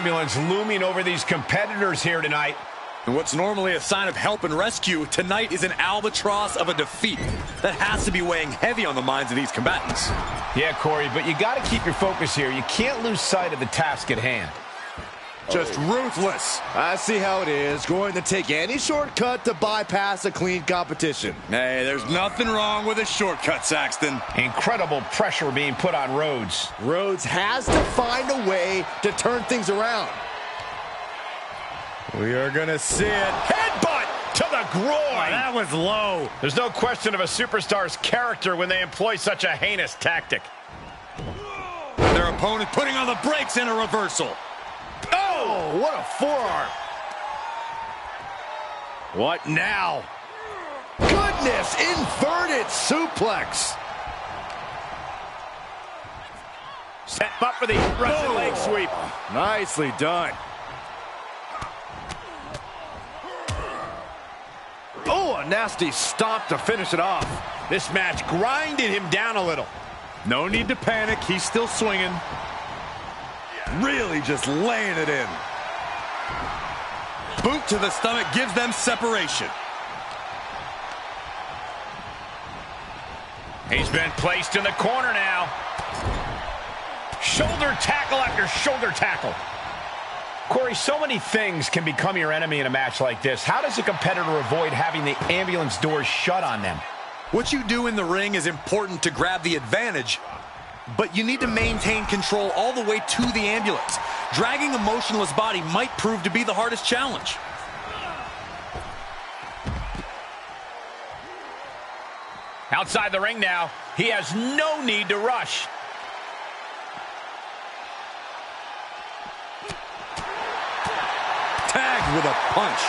ambulance looming over these competitors here tonight. And what's normally a sign of help and rescue, tonight is an albatross of a defeat that has to be weighing heavy on the minds of these combatants. Yeah, Corey, but you got to keep your focus here. You can't lose sight of the task at hand. Just ruthless. I see how it is. Going to take any shortcut to bypass a clean competition. Hey, there's nothing wrong with a shortcut, Saxton. Incredible pressure being put on Rhodes. Rhodes has to find a way to turn things around. We are going to see it. Headbutt to the groin. Oh, that was low. There's no question of a superstar's character when they employ such a heinous tactic. Their opponent putting on the brakes in a reversal. Oh, what a forearm. What now? Goodness, inverted suplex. Set up for the Russian leg sweep. Nicely done. Oh, a nasty stop to finish it off. This match grinded him down a little. No need to panic. He's still swinging. Really just laying it in. Boot to the stomach gives them separation. He's been placed in the corner now. Shoulder tackle after shoulder tackle. Corey, so many things can become your enemy in a match like this. How does a competitor avoid having the ambulance doors shut on them? What you do in the ring is important to grab the advantage, but you need to maintain control all the way to the ambulance. Dragging a motionless body might prove to be the hardest challenge. Outside the ring now, he has no need to rush. Tagged with a punch.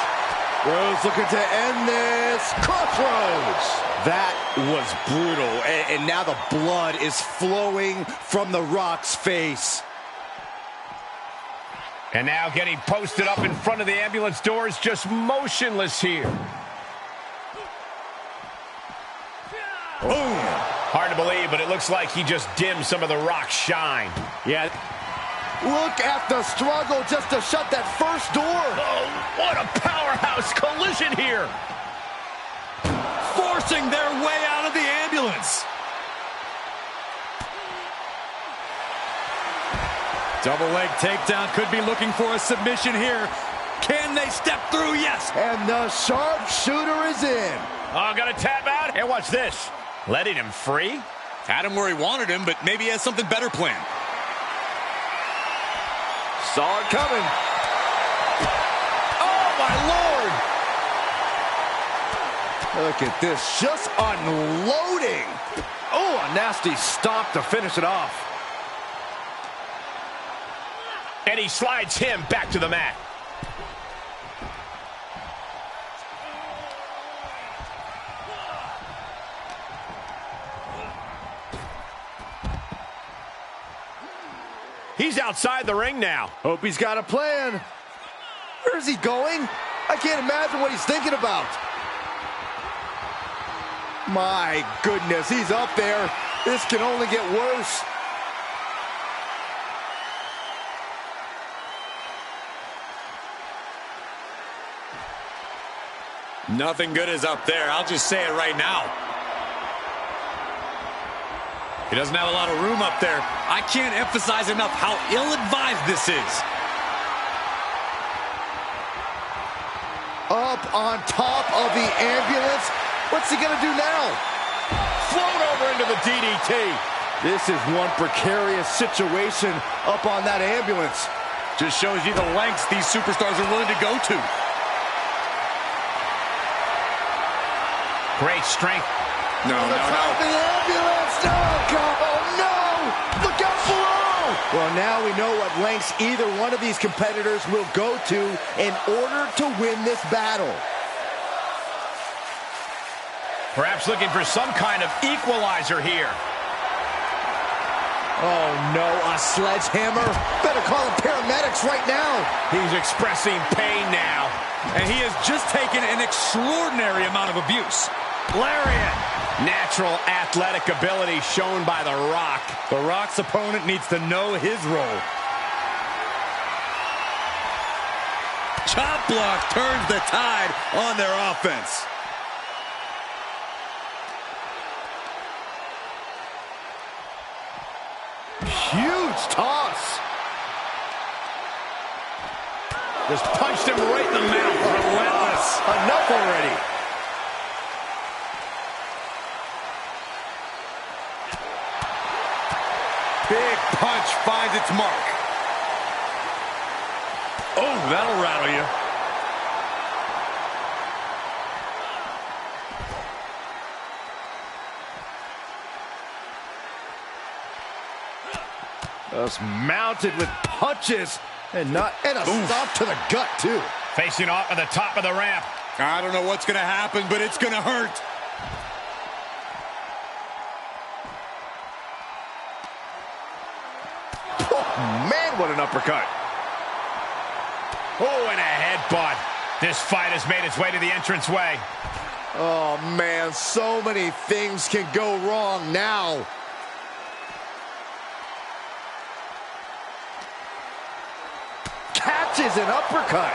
Rhodes looking to end this. Crossroads. That was brutal. And now the blood is flowing from The Rock's face. And now getting posted up in front of the ambulance doors, just motionless here. Boom. Hard to believe, but it looks like he just dimmed some of The Rock's shine. Yeah. Look at the struggle just to shut that first door. Oh, what a powerhouse collision here. Forcing their way out of the ambulance. Double leg takedown, could be looking for a submission here. Can they step through? Yes. And the sharpshooter is in. Oh, gonna tap out. And watch this. Letting him free. Had him where he wanted him, but maybe he has something better planned. Saw it coming. Oh, my Lord. Look at this, just unloading. Oh, a nasty stop to finish it off. And he slides him back to the mat. He's outside the ring now. Hope he's got a plan. Where's he going? I can't imagine what he's thinking about. My goodness, he's up there. This can only get worse. Nothing good is up there. I'll just say it right now. He doesn't have a lot of room up there. I can't emphasize enough how ill-advised this is. Up on top of the ambulance. What's he gonna do now? Float over into the DDT. This is one precarious situation up on that ambulance. Just shows you the lengths these superstars are willing to go to. Great strength. No. The ambulance. Oh, no! Look out below! Well, now we know what lengths either one of these competitors will go to in order to win this battle. Perhaps looking for some kind of equalizer here. Oh, no, a sledgehammer. Better call the paramedics right now. He's expressing pain now. And he has just taken an extraordinary amount of abuse. Lariat. Natural athletic ability shown by The Rock. The Rock's opponent needs to know his role. chop block turns the tide on their offense. Huge toss. Just punched him right in the mouth. Relentless. Enough already. Big punch finds its mark. Oh, that'll rattle you. Just mounted with punches and a stop to the gut too. Facing off at the top of the ramp. I don't know what's going to happen, but it's going to hurt. Oh, man, what an uppercut. Oh, and a headbutt. This fight has made its way to the entranceway. Oh, man, so many things can go wrong now. Catches an uppercut.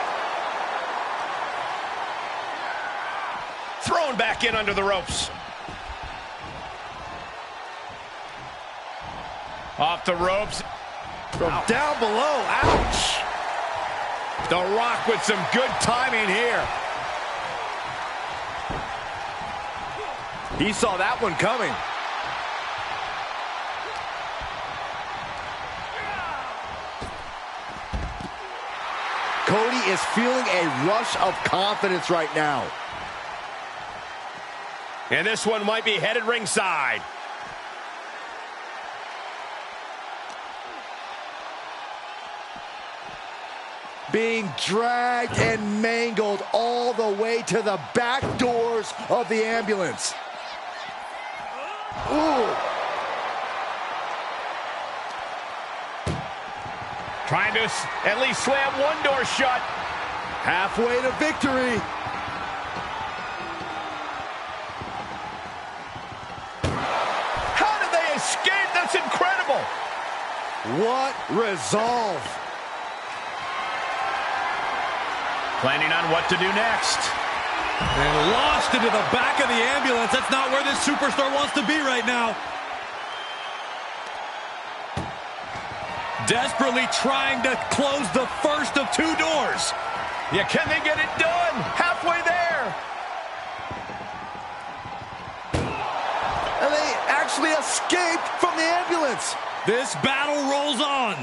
Thrown back in under the ropes. Off the ropes. From down below. Ouch. The Rock with some good timing here. He saw that one coming. Cody is feeling a rush of confidence right now. And this one might be headed ringside. Being dragged and mangled all the way to the back doors of the ambulance. Ooh. Trying to at least slam one door shut. Halfway to victory. How did they escape? That's incredible. What resolve. Planning on what to do next. And launched into the back of the ambulance. That's not where this superstar wants to be right now. Desperately trying to close the first of two doors. Yeah, can they get it done? Halfway there. And they actually escaped from the ambulance. This battle rolls on.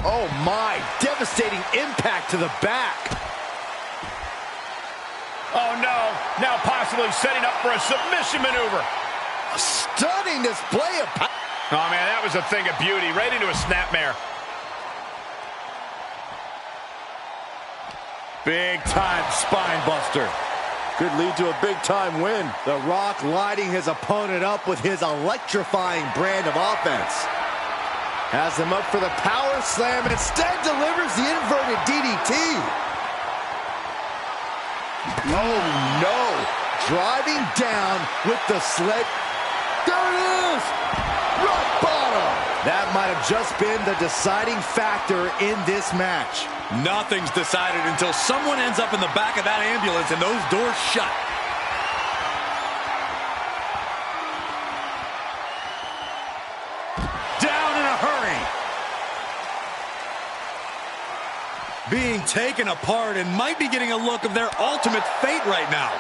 Oh my, devastating impact to the back. Oh no, now possibly setting up for a submission maneuver. A stunning display of power. Oh man, that was a thing of beauty, right into a snapmare. Big time spine buster. Could lead to a big time win. The Rock lighting his opponent up with his electrifying brand of offense. Has him up for the power slam and instead delivers the inverted DDT. Oh no. Driving down with the sled. There it is. Rock bottom. That might have just been the deciding factor in this match. Nothing's decided until someone ends up in the back of that ambulance and those doors shut. Being taken apart and might be getting a look of their ultimate fate right now.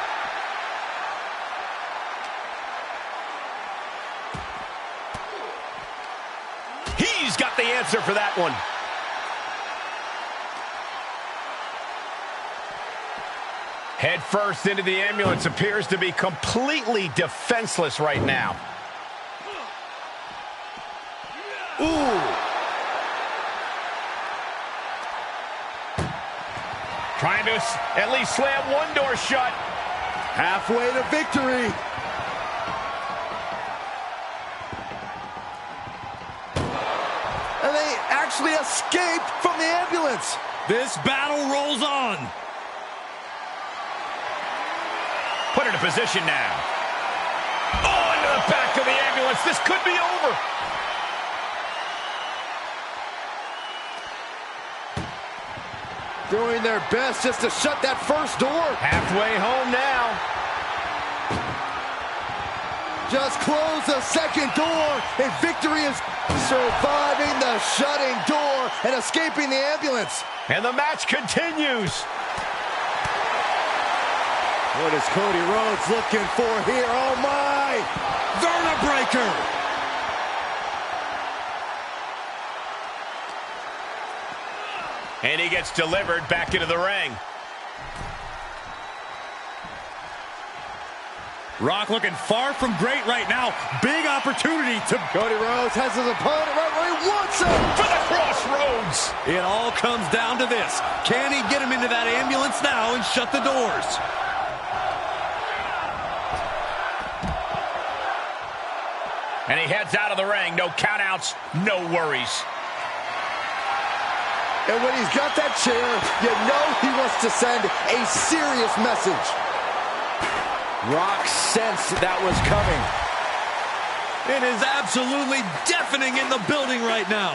He's got the answer for that one. Head first into the ambulance, appears to be completely defenseless right now. Ooh. Trying to at least slam one door shut. Halfway to victory. And they actually escaped from the ambulance. This battle rolls on. Put it in position now. Oh, into the back of the ambulance. This could be over. Doing their best just to shut that first door. Halfway home now. Just close the second door, and victory is surviving the shutting door and escaping the ambulance. And the match continues. What is Cody Rhodes looking for here? Oh my! Vertebreaker! And he gets delivered back into the ring. Rock looking far from great right now. Big opportunity to... Cody Rhodes has his opponent right where he wants him. For the crossroads. It all comes down to this. Can he get him into that ambulance now and shut the doors? And he heads out of the ring. No countouts, no worries. And when he's got that chair, you know he wants to send a serious message. Rock sensed that was coming. It is absolutely deafening in the building right now.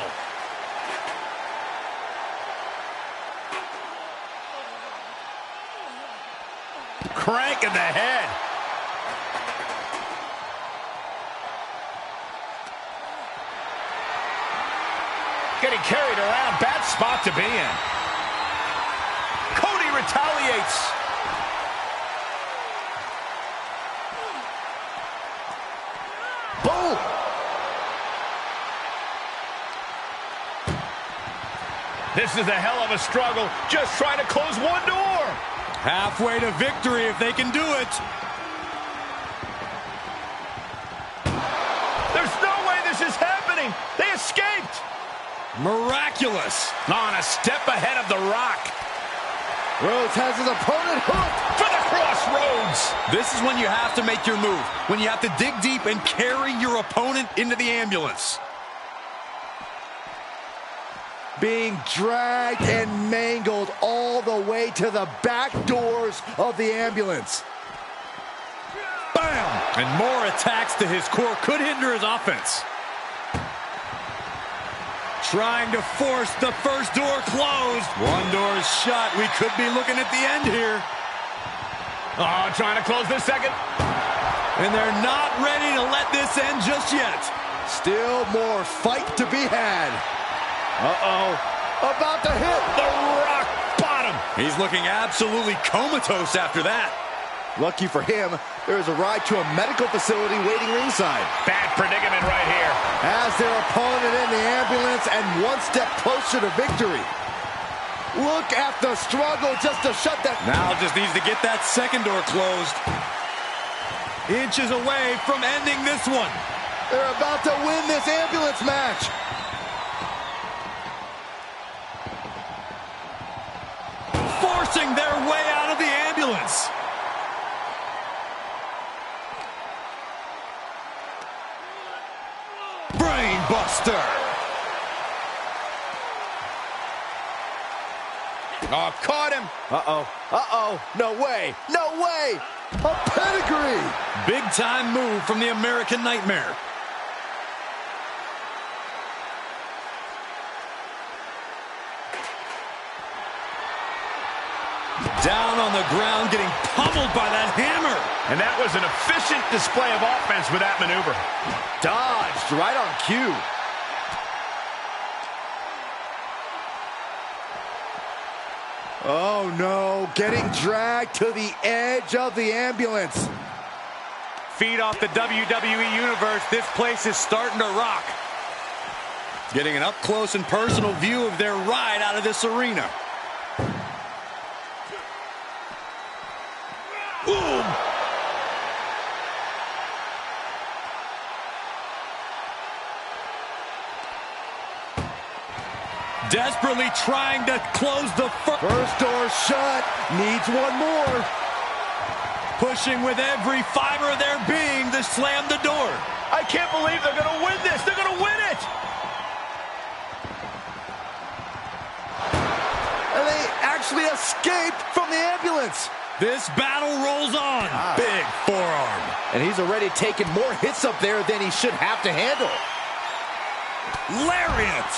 Crank in the head. Getting carried around. Bad spot to be in. Cody retaliates. Boom! This is a hell of a struggle. Just trying to close one door. Halfway to victory if they can do it. There's no way this is happening. They escaped. Miraculous. On a step ahead of The Rock. Rhodes has his opponent hooked. For the crossroads. This is when you have to make your move. When you have to dig deep and carry your opponent into the ambulance. Being dragged and mangled all the way to the back doors of the ambulance. Bam! And more attacks to his core could hinder his offense. Trying to force the first door closed. One door is shut. We could be looking at the end here. Oh, trying to close this second. And they're not ready to let this end just yet. Still more fight to be had. Uh-oh. About to hit The Rock bottom. He's looking absolutely comatose after that. Lucky for him, there is a ride to a medical facility waiting ringside. Bad predicament right here. As their opponent in the ambulance and one step closer to victory. Look at the struggle just to shut that. Now just needs to get that second door closed. Inches away from ending this one. They're about to win this ambulance match. Forcing their way out of the ambulance. Brain buster. Oh, caught him. Uh-oh. Uh-oh. No way. No way. A pedigree. Big time move from the American Nightmare. Down on the ground, getting pummeled by that hammer. And that was an efficient display of offense with that maneuver. Dodged right on cue. Oh no, getting dragged to the edge of the ambulance. Feed off the WWE Universe. This place is starting to rock. Getting an up-close and personal view of their ride out of this arena. Boom! Desperately trying to close the first door shut. Needs one more. Pushing with every fiber of their being to slam the door. I can't believe they're going to win this. They're going to win it. And they actually escaped from the ambulance. This battle rolls on. Big forearm. And he's already taken more hits up there than he should have to handle. Lariat.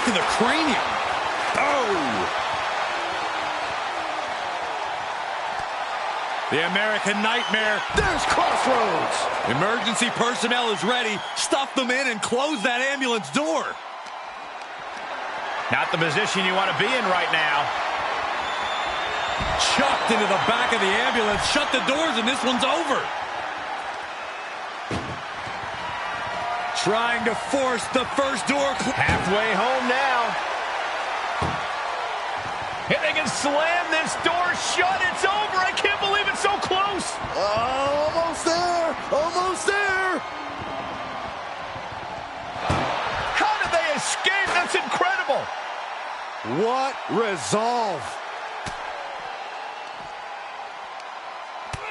to the cranium. Oh! The American Nightmare. There's Crossroads. Emergency personnel is ready. Stuff them in and close that ambulance door. Not the position you want to be in right now. Chucked into the back of the ambulance. Shut the doors and this one's over. Trying to force the first door. Halfway home now. If they can slam this door shut, it's over. I can't believe it's so close. Almost there. Almost there. How did they escape? That's incredible. What resolve.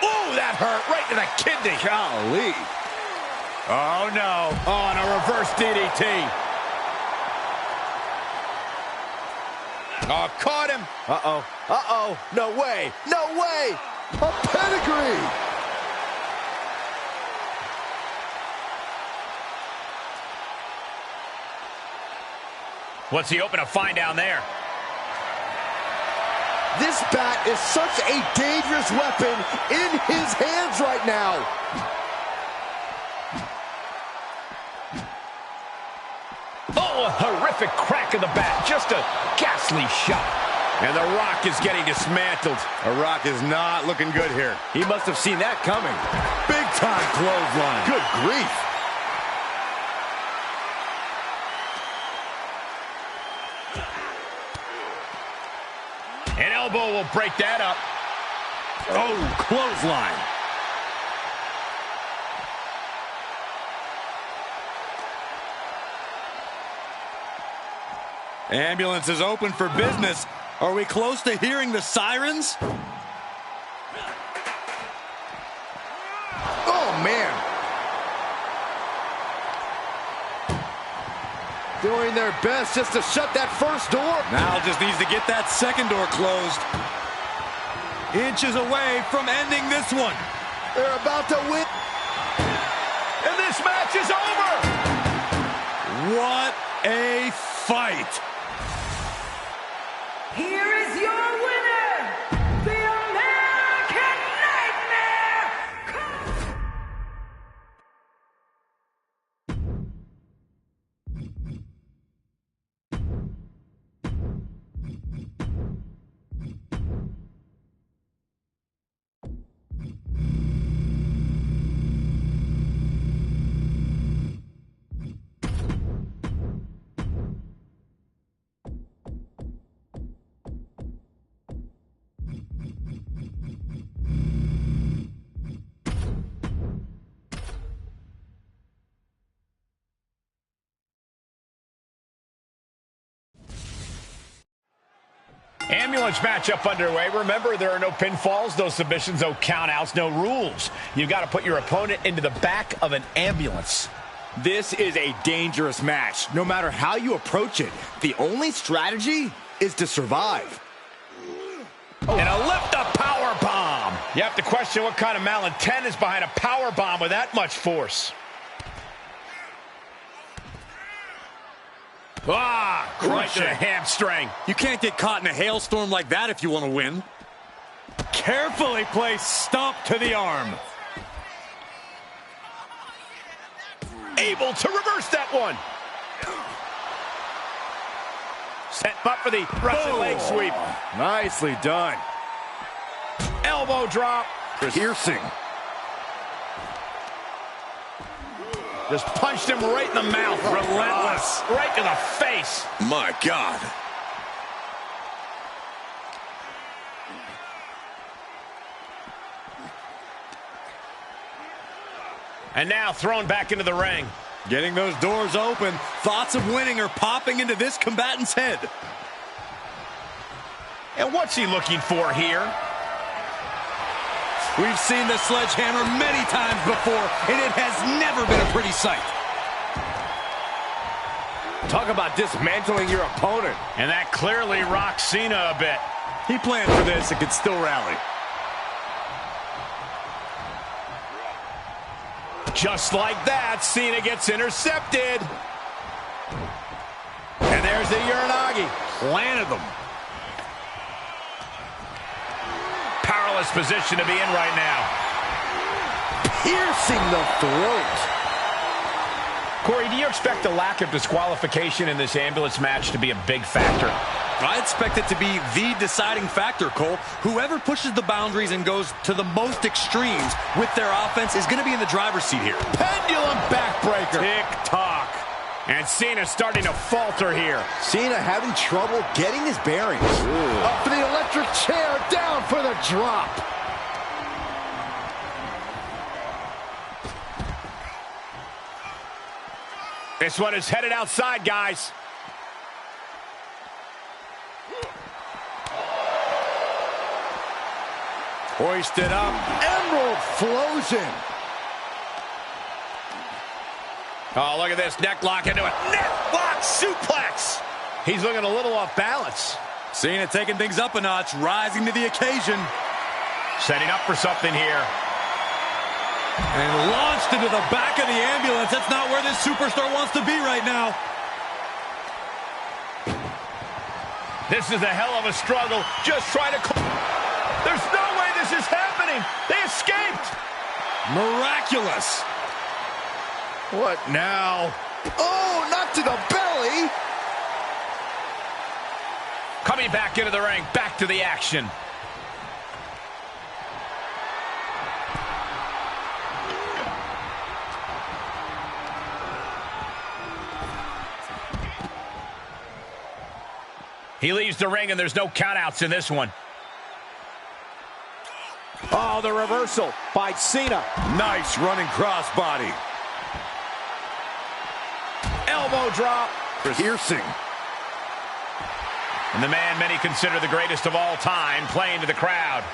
Oh, that hurt right to the kidney. Golly. Oh, no. Oh, and a reverse DDT. Oh, caught him. Uh-oh. Uh-oh. No way. No way. A pedigree. What's he hoping to find down there? This bat is such a dangerous weapon in his hands right now. Oh, a horrific crack of the bat. Just a ghastly shot. And The Rock is getting dismantled. The Rock is not looking good here. He must have seen that coming. Big time clothesline. Good grief. An elbow will break that up. Oh, clothesline. Ambulance is open for business. Are we close to hearing the sirens? Oh, man. Doing their best just to shut that first door. Now just needs to get that second door closed. Inches away from ending this one. They're about to win. And this match is over. What a fight. Here is your winner, the American Nightmare. Ambulance matchup underway. Remember, there are no pinfalls, no submissions, no countouts, no rules. You've got to put your opponent into the back of an ambulance. This is a dangerous match. No matter how you approach it, the only strategy is to survive. Oh. And a lift-up power bomb. You have to question what kind of malintent is behind a power bomb with that much force. Ah, right to the hamstring. You can't get caught in a hailstorm like that if you want to win. Carefully placed stomp to the arm. Able to reverse that one. Set up for the Russian leg sweep. Nicely done. Elbow drop. Piercing. Just punched him right in the mouth. Relentless. Right to the face. My God. And now thrown back into the ring. Getting those doors open. Thoughts of winning are popping into this combatant's head. And what's he looking for here? We've seen the sledgehammer many times before, and it has never been a pretty sight. Talk about dismantling your opponent. And that clearly rocks Cena a bit. He planned for this and could still rally. Just like that, Cena gets intercepted. And there There's the Uranagi. Planted them. Powerless position to be in right now. Piercing the throat. Corey, do you expect the lack of disqualification in this ambulance match to be a big factor? I expect it to be the deciding factor, Cole. Whoever pushes the boundaries and goes to the most extremes with their offense is going to be in the driver's seat here. Pendulum backbreaker. Tick-tock. And Cena starting to falter here. Cena having trouble getting his bearings. Up for the electric chair, down for the drop. This one is headed outside, guys. Hoisted up. Emerald flows in. Oh, look at this. Neck lock into it. Neck lock suplex. He's looking a little off balance. Cena taking things up a notch, rising to the occasion. Setting up for something here. And launched into the back of the ambulance. That's not where this superstar wants to be right now. This is a hell of a struggle. Just trying to... There's no way this is happening. They escaped. Miraculous. What now? Oh, not to the belly. Coming back into the ring. Back to the action. He leaves the ring, and there's no countouts in this one. Oh, the reversal by Cena. Nice running crossbody. Elbow drop. Piercing. And the man many consider the greatest of all time playing to the crowd.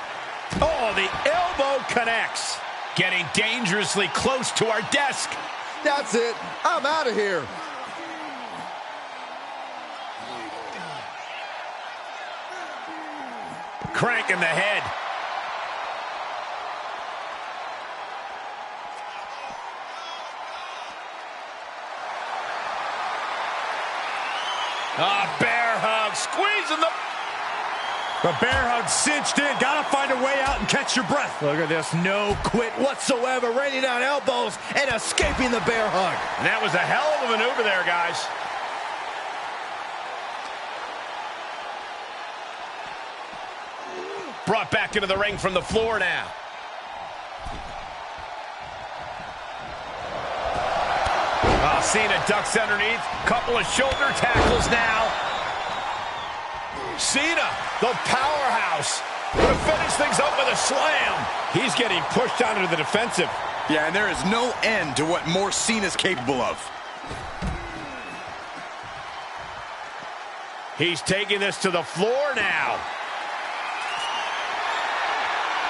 Oh, the elbow connects. Getting dangerously close to our desk. That's it. I'm out of here. Crank in the head. Bear hug, squeezing The bear hug cinched in. Gotta find a way out and catch your breath. Look at this. No quit whatsoever. Raining down elbows and escaping the bear hug. And that was a hell of a maneuver there, guys. Brought back into the ring from the floor now. Cena ducks underneath. Couple of shoulder tackles now. Cena, the powerhouse, going to finish things up with a slam. He's getting pushed down into the defensive. Yeah, and there is no end to what more Cena's capable of. He's taking this to the floor now.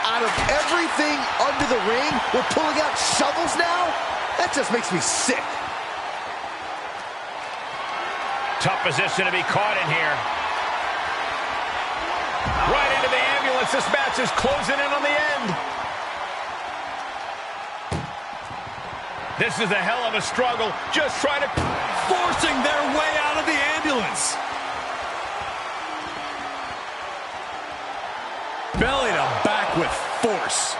Out of everything under the ring, we're pulling out shovels now? That just makes me sick. Tough position to be caught in here. Right into the ambulance. This match is closing in on the end. This is a hell of a struggle. Just trying to... Forcing their way out of the ambulance. Belly to back with force.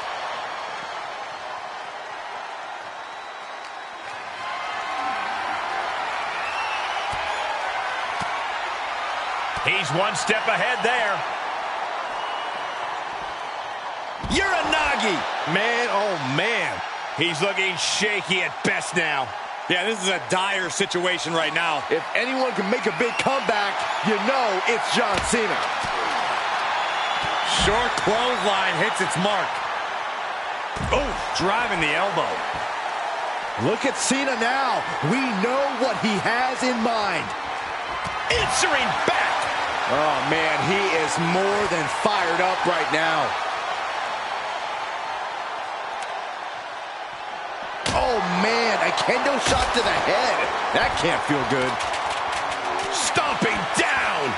He's one step ahead there. Uranagi. Man, oh man. He's looking shaky at best now. Yeah, this is a dire situation right now. If anyone can make a big comeback, you know it's John Cena. Short clothesline hits its mark. Oh, driving the elbow. Look at Cena now. We know what he has in mind. Answering back. Oh, man, he is more than fired up right now. Oh, man, a kendo shot to the head. That can't feel good. Stomping down.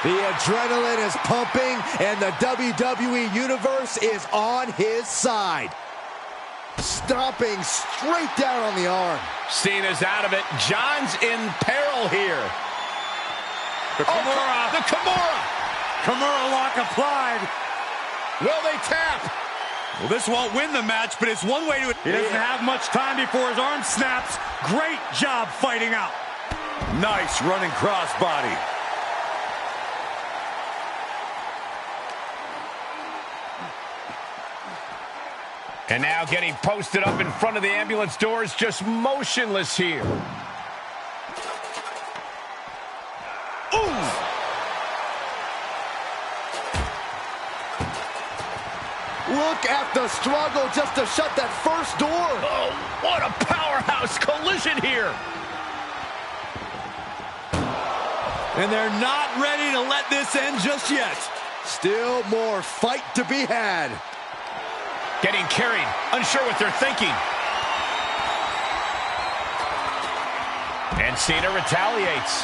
The adrenaline is pumping, and the WWE Universe is on his side. Stomping straight down on the arm. Cena's out of it. John's in peril here. The Kimura. The Kimura. Kimura lock applied. Will they tap? Well, this won't win the match, but it's one way to... He doesn't have much time before his arm snaps. Great job fighting out. Nice running crossbody. And now getting posted up in front of the ambulance doors, just motionless here. Ooh! Look at the struggle just to shut that first door. Oh, what a powerhouse collision here. And they're not ready to let this end just yet. Still more fight to be had. Getting carried, unsure what they're thinking. And Cena retaliates.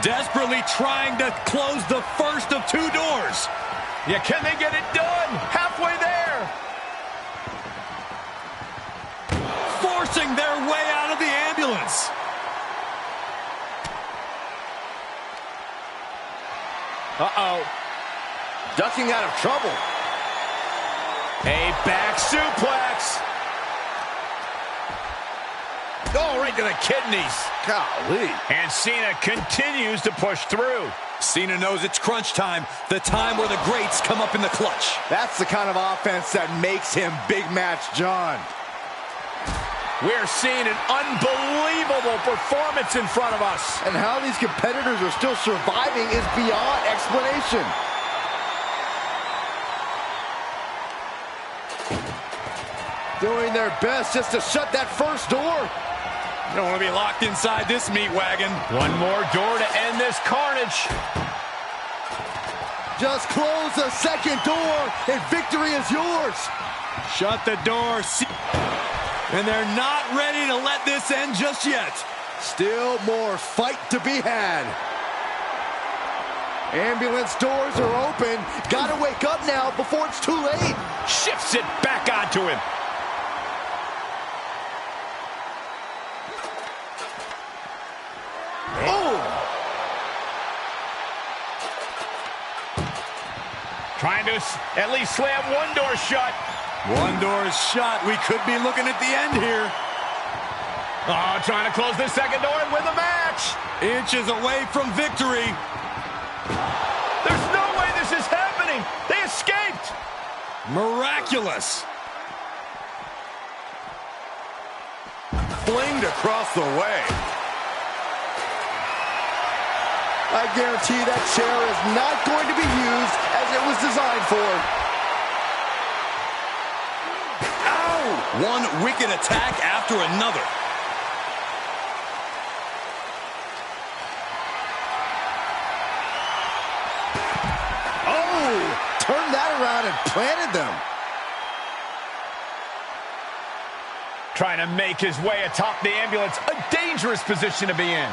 Desperately trying to close the first of two doors. Yeah, can they get it done? Halfway there. Forcing their way out of the ambulance. Uh-oh. Ducking out of trouble. A back suplex. Oh, right to the kidneys. Golly. And Cena continues to push through. Cena knows it's crunch time, the time where the greats come up in the clutch. That's the kind of offense that makes him Big Match John. We're seeing an unbelievable performance in front of us. And how these competitors are still surviving is beyond explanation. Doing their best just to shut that first door. You don't want to be locked inside this meat wagon. One more door to end this carnage. Just close the second door and victory is yours. Shut the door. And they're not ready to let this end just yet. Still more fight to be had. Ambulance doors are open. Gotta wake up now before it's too late. Shifts it back onto him. Oh! Trying to at least slam one door shut. One door is shut. We could be looking at the end here. Oh, trying to close this second door and win the match. Inches away from victory. There's no way this is happening. They escaped. Miraculous. Flinged across the way. I guarantee that chair is not going to be used as it was designed for. Ow! One wicked attack after another. Oh! Turned that around and planted them. Trying to make his way atop the ambulance. A dangerous position to be in.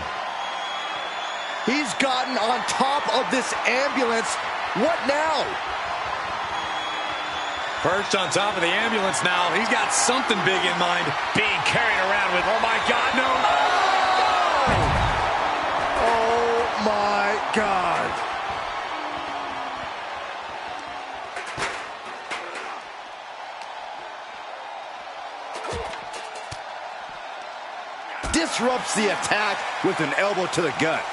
He's gotten on top of this ambulance. What now? Perched on top of the ambulance now. He's got something big in mind. Being carried around with, oh my God, no. Oh my God. Disrupts the attack with an elbow to the gut.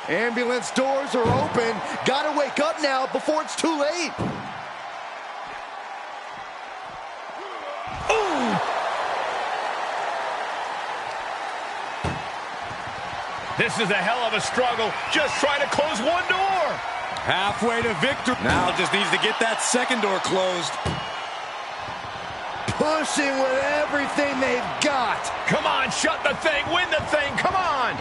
Ambulance doors are open. Gotta wake up now before it's too late. Ooh. This is a hell of a struggle. Just trying to close one door. Halfway to victory. Now just needs to get that second door closed. Pushing with everything they've got. Come on, shut the thing, win the thing, come on.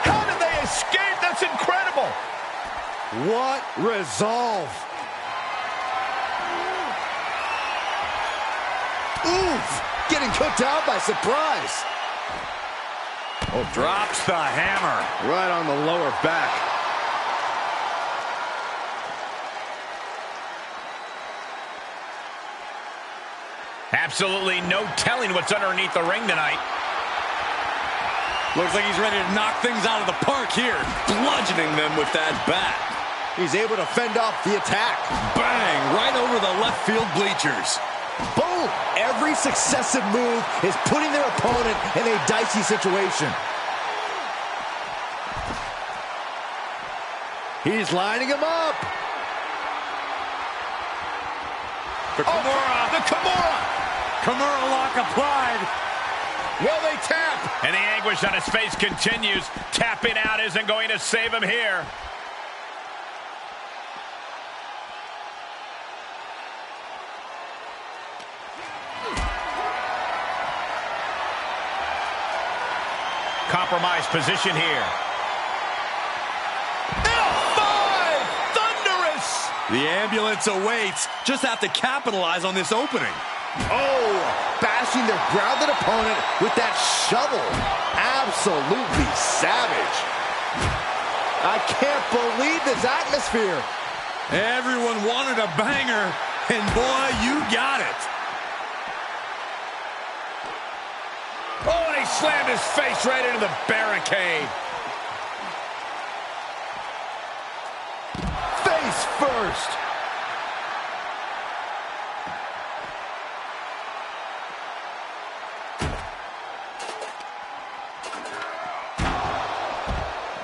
How did they escape? That's incredible. What resolve. getting put down by surprise. Oh, drops the hammer. Right on the lower back. Absolutely no telling what's underneath the ring tonight. Looks like he's ready to knock things out of the park here, bludgeoning them with that bat. He's able to fend off the attack. Bang, right over the left field bleachers. Boom! Every successive move is putting their opponent in a dicey situation. He's lining him up. The Kimura. The Kimura. Kimura lock applied. Will they tap? And the anguish on his face continues. Tapping out isn't going to save him here. Compromised position here. F5! Thunderous! The ambulance awaits. Just have to capitalize on this opening. Oh, bashing their grounded opponent with that shovel. Absolutely savage. I can't believe this atmosphere. Everyone wanted a banger, and boy, you got it. Oh, and he slammed his face right into the barricade. Face first.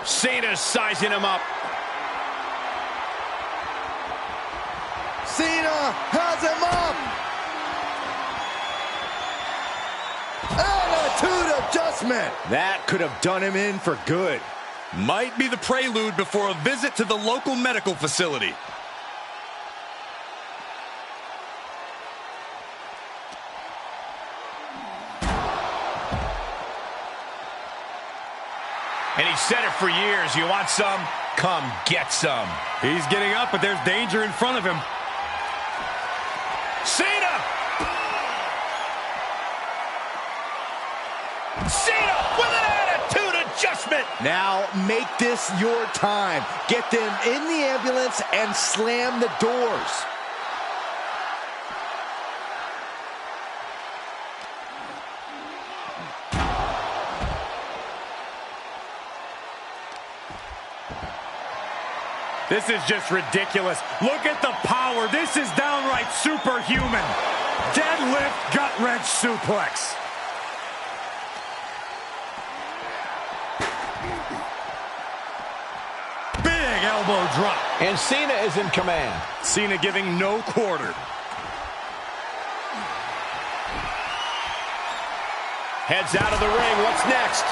Cena's sizing him up. Cena has him up. Attitude adjustment. That could have done him in for good. Might be the prelude before a visit to the local medical facility. And he said it for years. You want some? Come get some. He's getting up, but there's danger in front of him. Cena! Cena with an attitude adjustment! Now make this your time. Get them in the ambulance and slam the doors. This is just ridiculous. Look at the power. This is downright superhuman. Deadlift gut wrench suplex. Big elbow drop. And Cena is in command. Cena giving no quarter. Heads out of the ring. What's next?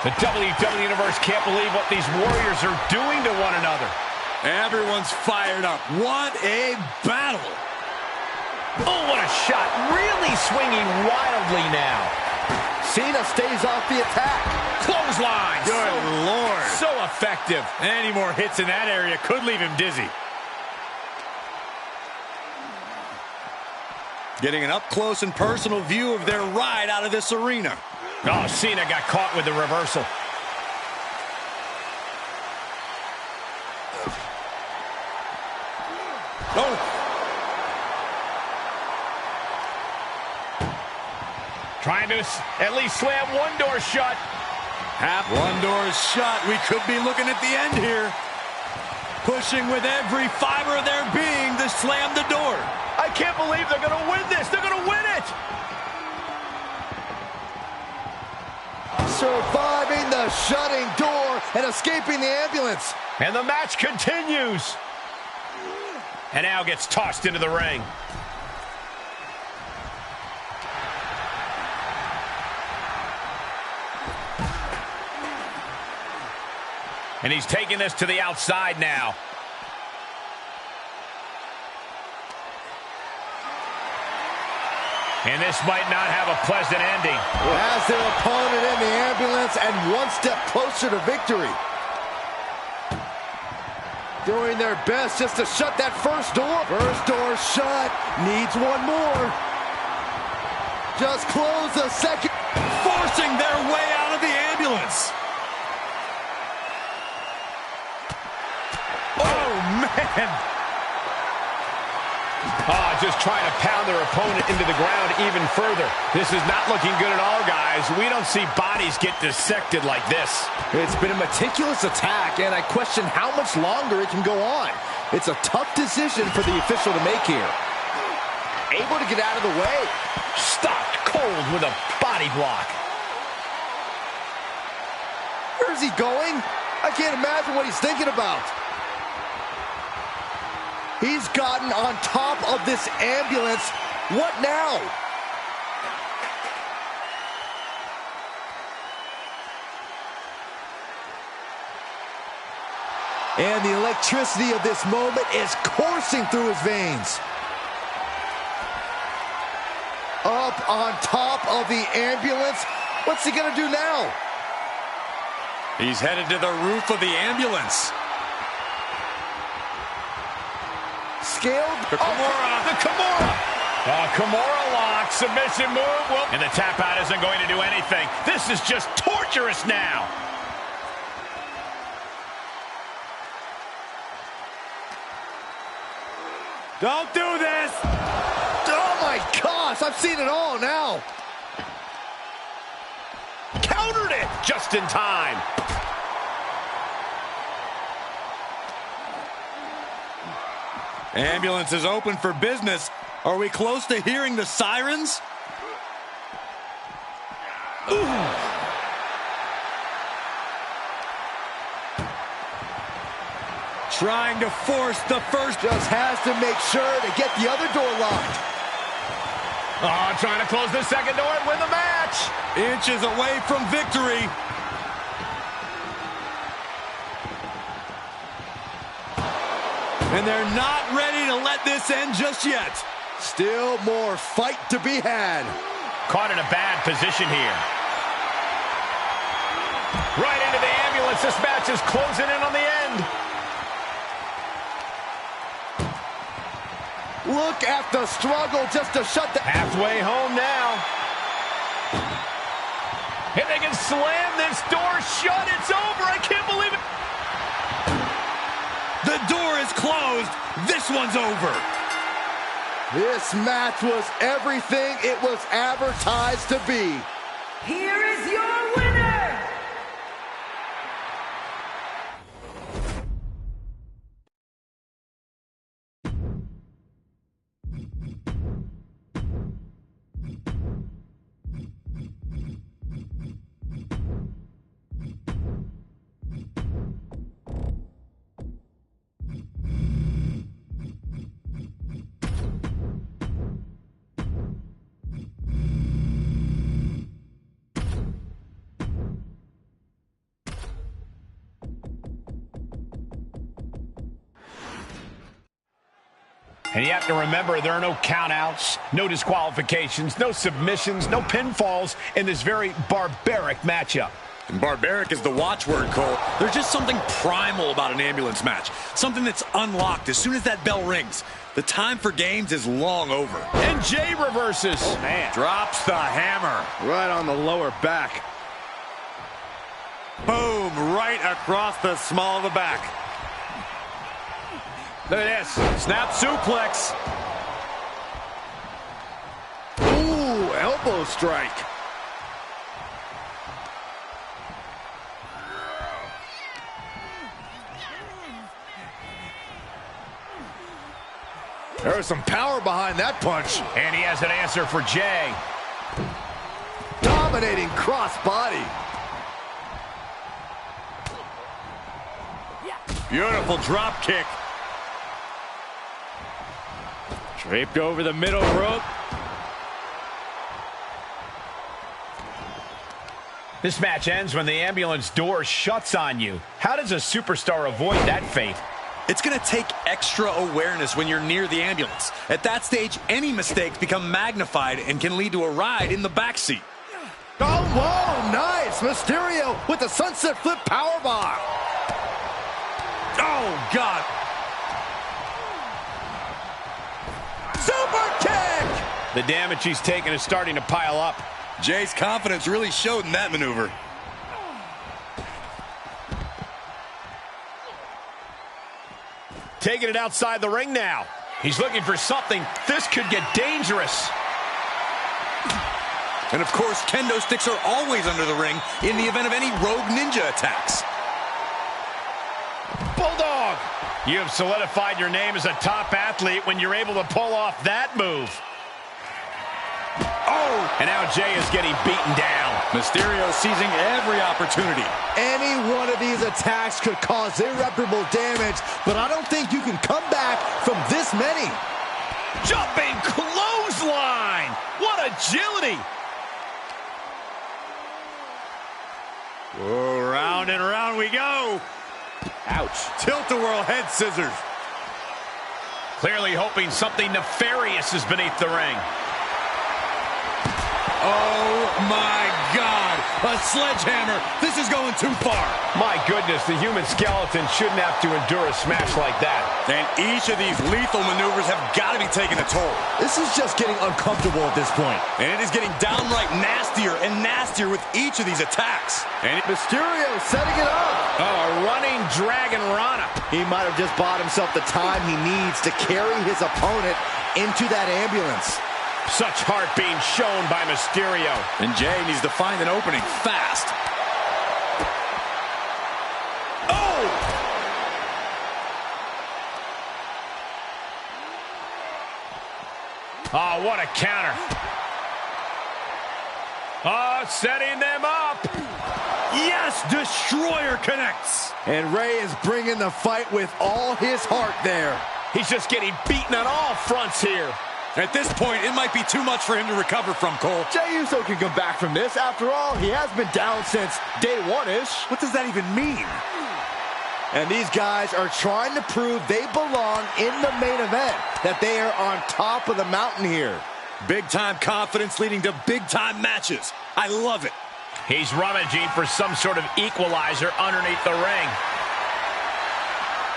The WWE Universe can't believe what these warriors are doing to one another. Everyone's fired up. What a battle. Oh, what a shot. Really swinging wildly now. Cena stays off the attack. Clothesline. Good Lord. So effective. Any more hits in that area could leave him dizzy. Getting an up-close and personal view of their ride out of this arena. Oh, Cena got caught with the reversal. Oh. Trying to at least slam one door shut. One door is shut. We could be looking at the end here. Pushing with every fiber of their being to slam the door. I can't believe they're going to win this. They're going to win it. Surviving the shutting door and escaping the ambulance. And the match continues. And now gets tossed into the ring. And he's taking this to the outside now. And this might not have a pleasant ending. Has their opponent in the ambulance and one step closer to victory. Doing their best just to shut that first door. First door shut. Needs one more. just closed the second. Forcing their way out of the ambulance. Oh, man. Oh, just trying to pound their opponent into the ground even further. This is not looking good at all, guys. We don't see bodies get dissected like this. It's been a meticulous attack, and I question how much longer it can go on. It's a tough decision for the official to make here. Able to get out of the way. Stopped cold with a body block. Where's he going? I can't imagine what he's thinking about. He's gotten on top of this ambulance. What now? And the electricity of this moment is coursing through his veins. Up on top of the ambulance. What's he gonna do now? He's headed to the roof of the ambulance. Scaled. The Kimura. The Kimura. Kimura lock. Submission move. Well, and the tap out isn't going to do anything. This is just torturous now. Don't do this! Oh my gosh, I've seen it all now. Countered it just in time. Ambulance is open for business. Are we close to hearing the sirens? Ooh. Trying to force the first. Just has to make sure to get the other door locked. Oh, trying to close the second door and win the match. Inches away from victory. And they're not ready to let this end just yet. Still more fight to be had. Caught in a bad position here. Right into the ambulance. This match is closing in on the end. Look at the struggle just to shut the... Halfway home now. If they can slam this door shut, it's over. I can't believe it. The door is closed. This one's over. This match was everything it was advertised to be. Here is your winner! And you have to remember, there are no countouts, no disqualifications, no submissions, no pinfalls in this very barbaric matchup. And barbaric is the watchword, Cole. There's just something primal about an ambulance match. Something that's unlocked as soon as that bell rings. The time for games is long over. And Jay reverses. Oh, man. Drops the hammer. Right on the lower back. Boom, right across the small of the back. Look at this. Snap suplex. Ooh, elbow strike. There was some power behind that punch. And he has an answer for Jay. Dominating crossbody. Beautiful drop kick. Draped over the middle rope. This match ends when the ambulance door shuts on you. How does a superstar avoid that fate? It's going to take extra awareness when you're near the ambulance. At that stage, any mistakes become magnified and can lead to a ride in the backseat. Oh, whoa, nice. Mysterio with the sunset flip powerbomb. Oh, God. Super kick! The damage he's taken is starting to pile up. Jay's confidence really showed in that maneuver. Taking it outside the ring now. He's looking for something. This could get dangerous. And of course, kendo sticks are always under the ring in the event of any rogue ninja attacks. Bulldog! You have solidified your name as a top athlete when you're able to pull off that move. Oh! And now Jay is getting beaten down. Mysterio seizing every opportunity. Any one of these attacks could cause irreparable damage, but I don't think you can come back from this many. Jumping clothesline! What agility! Oh, round and round we go. Ouch. Tilt-a-whirl head scissors. Clearly hoping something nefarious is beneath the ring. Oh my God, a sledgehammer. This is going too far. My goodness, the human skeleton shouldn't have to endure a smash like that. And each of these lethal maneuvers have got to be taking a toll. This is just getting uncomfortable at this point. And it is getting downright nastier and nastier with each of these attacks. And Mysterio setting it up. Oh, a running Dragon Rana. He might have just bought himself the time he needs to carry his opponent into that ambulance. Such heart being shown by Mysterio. And Jay needs to find an opening fast. Oh! Oh, what a counter. Oh, setting them up. Yes, Destroyer connects. And Ray is bringing the fight with all his heart there. He's just getting beaten on all fronts here. At this point, it might be too much for him to recover from, Cole. Jey Uso can come back from this. After all, he has been down since day one-ish. What does that even mean? And these guys are trying to prove they belong in the main event, that they are on top of the mountain here. Big-time confidence leading to big-time matches. I love it. He's rummaging for some sort of equalizer underneath the ring.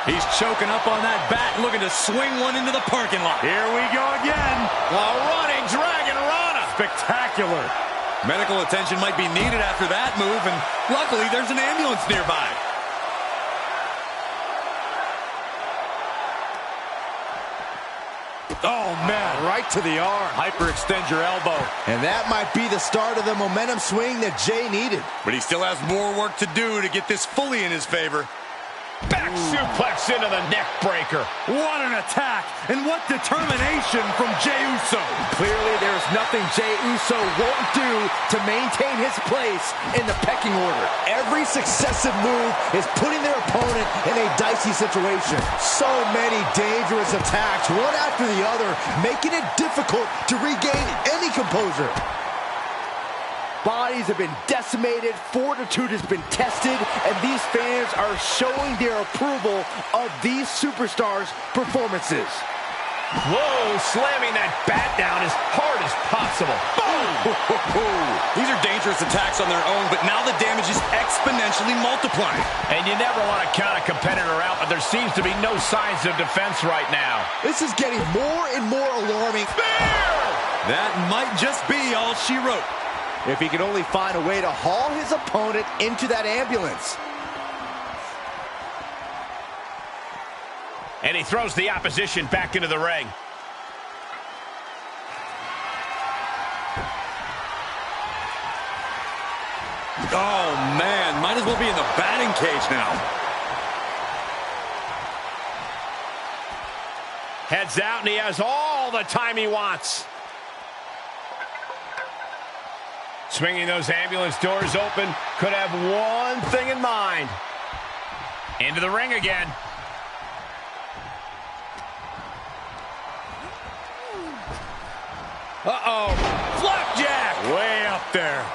He's choking up on that bat, looking to swing one into the parking lot. Here we go again. A running Dragon Rana. Spectacular. Medical attention might be needed after that move, and luckily there's an ambulance nearby. Oh, man. Right to the arm. Hyperextend your elbow. And that might be the start of the momentum swing that Jey needed. But he still has more work to do to get this fully in his favor. Back suplex into the neck breaker. What an attack, and what determination from Jey Uso. Clearly, there's nothing Jey Uso won't do to maintain his place in the pecking order. Every successive move is putting their opponent in a dicey situation. So many dangerous attacks, one after the other, making it difficult to regain any composure. Bodies have been decimated, fortitude has been tested, and these fans are showing their approval of these superstars' performances. Whoa, slamming that bat down as hard as possible. Boom! These are dangerous attacks on their own, but now the damage is exponentially multiplying. And you never want to count a competitor out, but there seems to be no signs of defense right now. This is getting more and more alarming. Spear! That might just be all she wrote. If he can only find a way to haul his opponent into that ambulance. And he throws the opposition back into the ring. Oh, man, might as well be in the batting cage now. Heads out, and he has all the time he wants. Swinging those ambulance doors open, could have one thing in mind. Into the ring again. Uh-oh, flapjack! Way up there.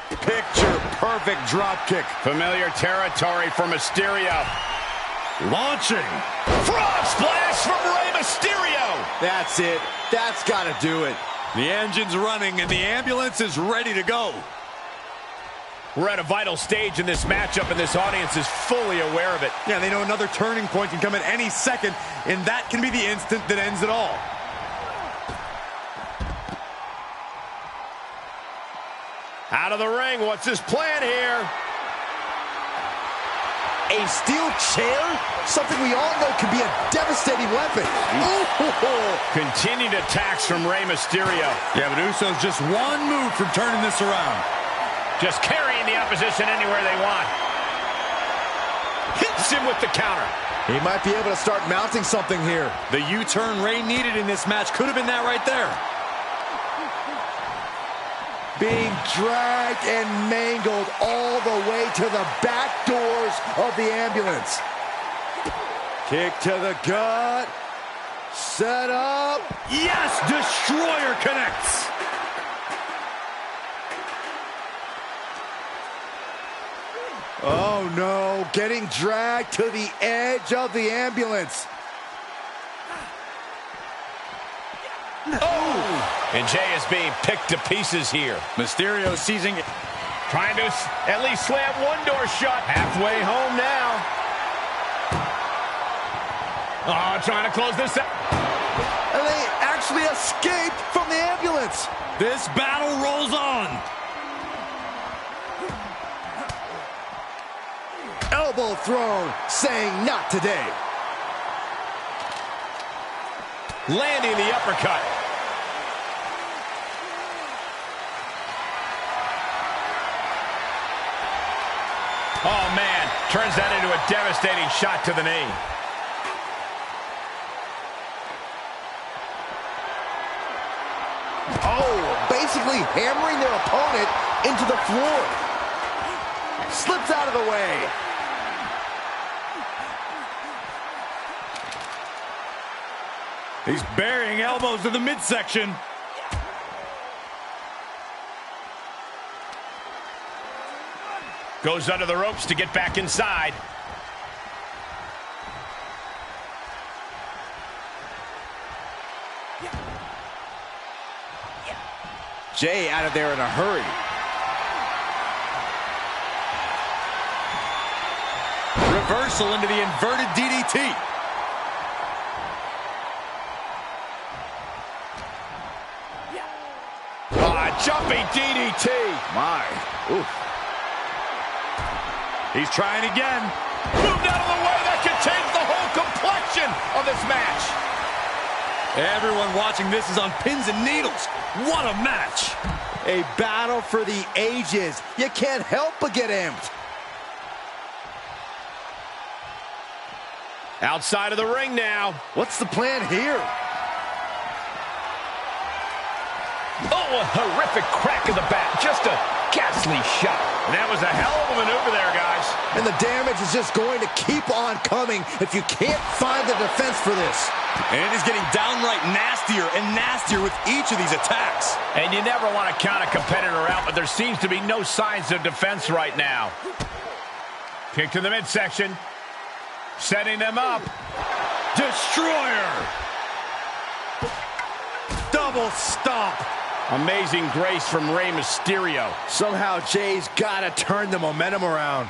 Picture-perfect dropkick. Familiar territory for Mysterio. Launching. Frog splash from Rey Mysterio! That's it. That's got to do it. The engine's running, and the ambulance is ready to go. We're at a vital stage in this matchup, and this audience is fully aware of it. Yeah, they know another turning point can come at any second, and that can be the instant that ends it all. Out of the ring, what's his plan here? A steel chair? Something we all know can be a devastating weapon. Continued attacks from Rey Mysterio. Yeah, but Uso's just one move from turning this around. Just carrying the opposition anywhere they want. Hits him with the counter. He might be able to start mounting something here. The U-turn Rey needed in this match could have been that right there. Being dragged and mangled all the way to the back doors of the ambulance. Kick to the gut. Set up. Yes, Destroyer connects. Oh no, getting dragged to the edge of the ambulance. Oh! And Jay is being picked to pieces here. Mysterio seizing it. Trying to at least slam one door shut. Halfway home now. Oh, trying to close this out. And they actually escaped from the ambulance. This battle rolls on. Elbow thrown, saying not today. Landing the uppercut. Oh, man. Turns that into a devastating shot to the knee. Oh, basically hammering their opponent into the floor. Slips out of the way. He's burying elbows to the midsection. Goes under the ropes to get back inside. Jay out of there in a hurry. Reversal into the inverted DDT. Jumping DDT. My. Oof. He's trying again. Moved out of the way. That could change the whole complexion of this match. Everyone watching this is on pins and needles. What a match. A battle for the ages. You can't help but get amped. Outside of the ring now. What's the plan here? Oh, a horrific crack of the bat. Just a ghastly shot. And that was a hell of a maneuver there, guys. And the damage is just going to keep on coming if you can't find the defense for this. And it is getting downright nastier and nastier with each of these attacks. And you never want to count a competitor out, but there seems to be no signs of defense right now. Kick to the midsection. Setting them up. Destroyer. Double stomp. Amazing grace from Rey Mysterio. Somehow Jay's got to turn the momentum around.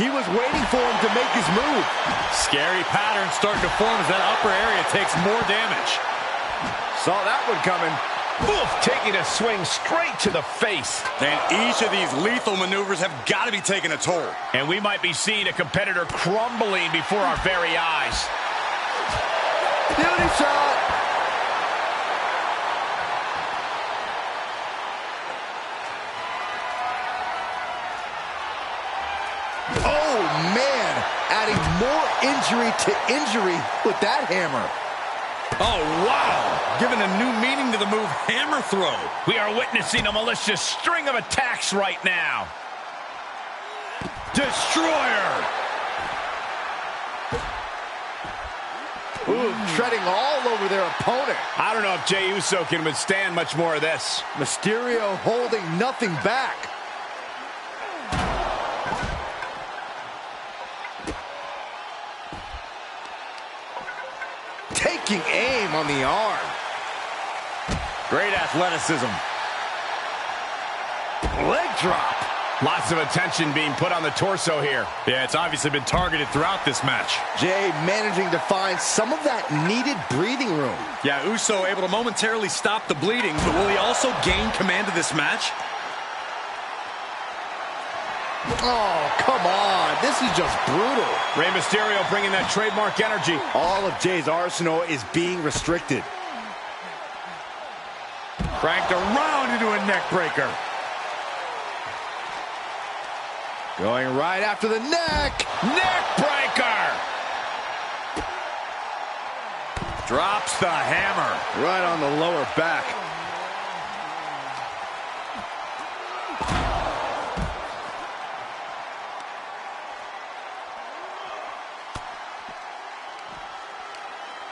He was waiting for him to make his move. Scary pattern starting to form as that upper area takes more damage. Saw that one coming. Oof, taking a swing straight to the face. And each of these lethal maneuvers have got to be taking a toll. And we might be seeing a competitor crumbling before our very eyes. Beauty shot. Oh, man. Adding more injury to injury with that hammer. Oh, wow. Giving a new meaning to the move hammer throw. We are witnessing a malicious string of attacks right now. Destroyer. Ooh, treading all over their opponent. I don't know if Jey Uso can withstand much more of this. Mysterio holding nothing back. taking aim on the arm. Great athleticism. Leg drop. Lots of attention being put on the torso here. Yeah, it's obviously been targeted throughout this match. Jay managing to find some of that needed breathing room. Yeah, Uso able to momentarily stop the bleeding, but will he also gain command of this match? Oh, come on. This is just brutal. Rey Mysterio bringing that trademark energy. All of Jay's arsenal is being restricted. Cranked around into a neck breaker. Going right after the neck. Neck breaker. Drops the hammer. Right on the lower back.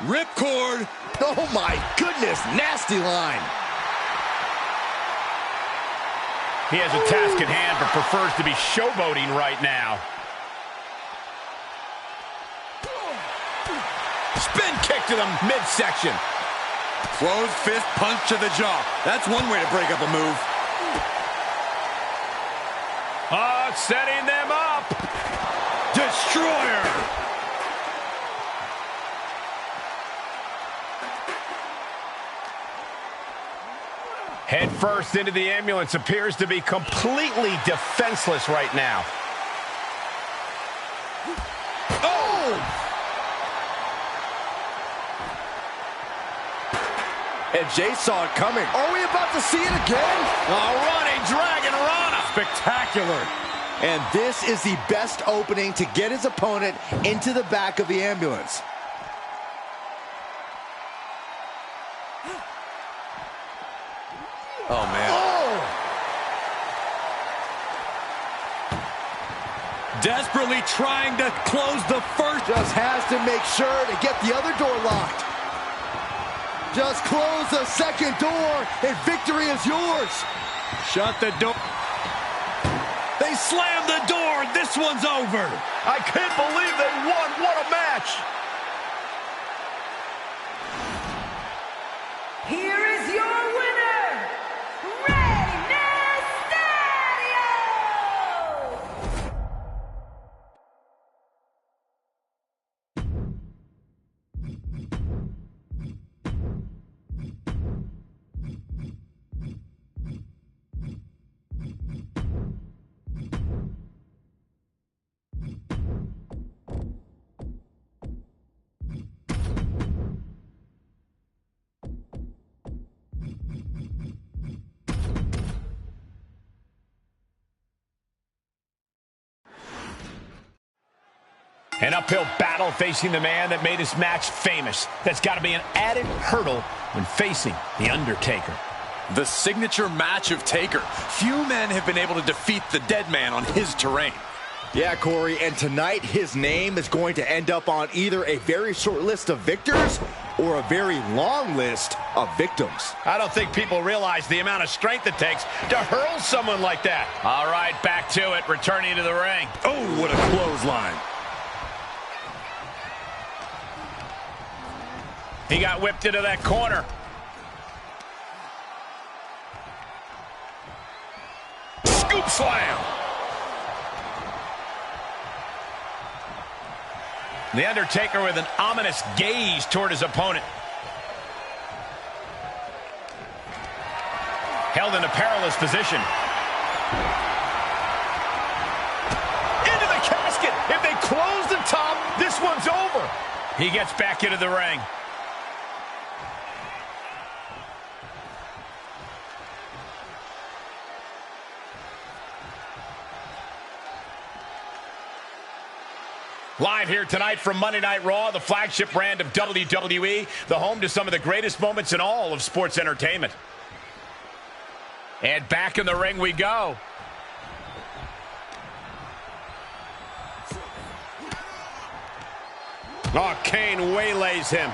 Ripcord. Oh my goodness, nasty line. He has a task at hand, but prefers to be showboating right now. Spin kick to the midsection. Closed fist punch to the jaw. That's one way to break up a move. Setting them up. Destroyer. Head first into the ambulance, appears to be completely defenseless right now. Oh! And Jay saw it coming. Are we about to see it again? Running Dragon Rana. Spectacular. And this is the best opening to get his opponent into the back of the ambulance. Oh, man. Oh! Desperately trying to close the first. Just has to make sure to get the other door locked. Just close the second door, and victory is yours. Shut the door. They slammed the door. This one's over. I can't believe they won. What a match. Here is your winner, Rey Mysterio! An uphill battle facing the man that made his match famous. That's got to be an added hurdle when facing The Undertaker. The signature match of Taker. Few men have been able to defeat the dead man on his terrain. Yeah, Corey, and tonight his name is going to end up on either a very short list of victors or a very long list of victims. I don't think people realize the amount of strength it takes to hurl someone like that. All right, back to it, returning to the ring. Oh, what a clothesline. He got whipped into that corner. Scoop slam. The Undertaker with an ominous gaze toward his opponent. Held in a perilous position. Into the casket. If they close the top, this one's over. He gets back into the ring. Live here tonight from Monday Night Raw, the flagship brand of WWE, the home to some of the greatest moments in all of sports entertainment. And back in the ring we go. Oh, Kane waylays him.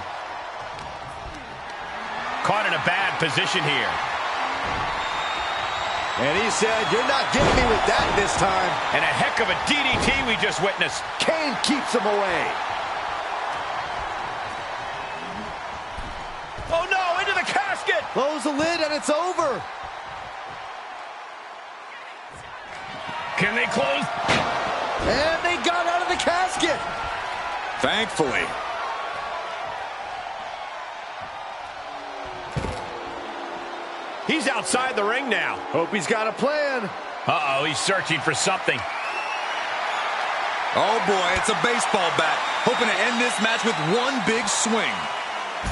Caught in a bad position here. And he said, "You're not getting me with that this time." And a heck of a DDT we just witnessed. Kane keeps him away. Close the lid and it's over. Can they close? And they got out of the casket. Thankfully. He's outside the ring now. Hope he's got a plan. Uh-oh, he's searching for something. Oh boy, it's a baseball bat. Hoping to end this match with one big swing.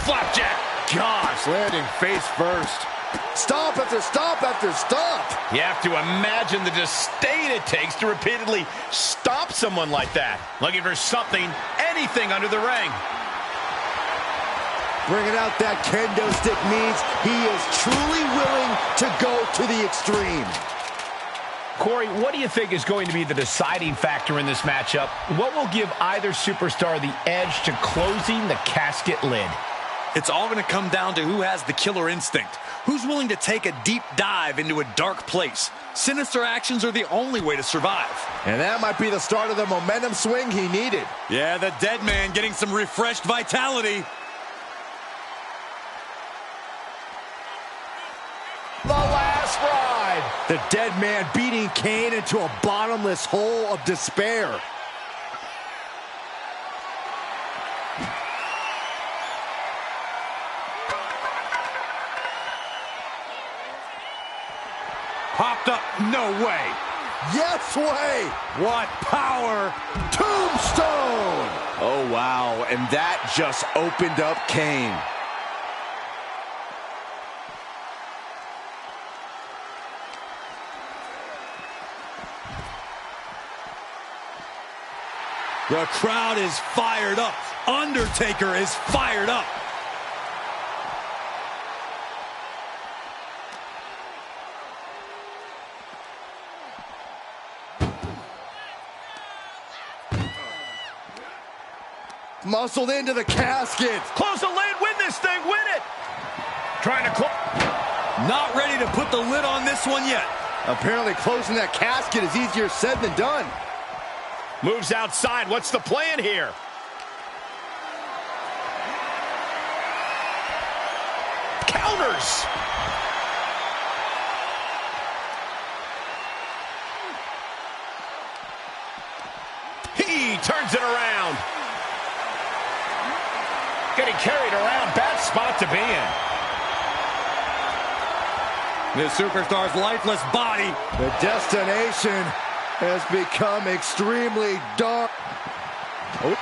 Flapjack. Gosh, landing face first. Stomp after stomp after stomp. You have to imagine the disdain it takes to repeatedly stomp someone like that. Looking for something, anything under the ring. Bringing out that kendo stick means he is truly willing to go to the extreme. Corey, what do you think is going to be the deciding factor in this matchup? What will give either superstar the edge to closing the casket lid? It's all going to come down to who has the killer instinct. Who's willing to take a deep dive into a dark place? Sinister actions are the only way to survive. And that might be the start of the momentum swing he needed. Yeah, the dead man getting some refreshed vitality. The last ride. The dead man beating Kane into a bottomless hole of despair. Popped up, no way. Yes way. What power. Tombstone. Oh, wow. And that just opened up Kane. The crowd is fired up. Undertaker is fired up. Muscled into the casket. Close the lid, win this thing, win it! Trying to close. Not ready to put the lid on this one yet. Apparently closing that casket is easier said than done. Moves outside, what's the plan here? Counters! He turns it around. Getting carried around, bad spot to be in. The superstar's lifeless body. The destination has become extremely dark. Oh.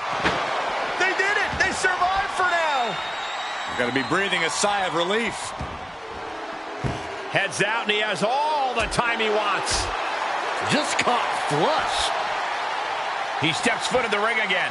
They did it! They survived for now! Got to be breathing a sigh of relief. Heads out and he has all the time he wants. Just caught flush. He steps foot in the ring again.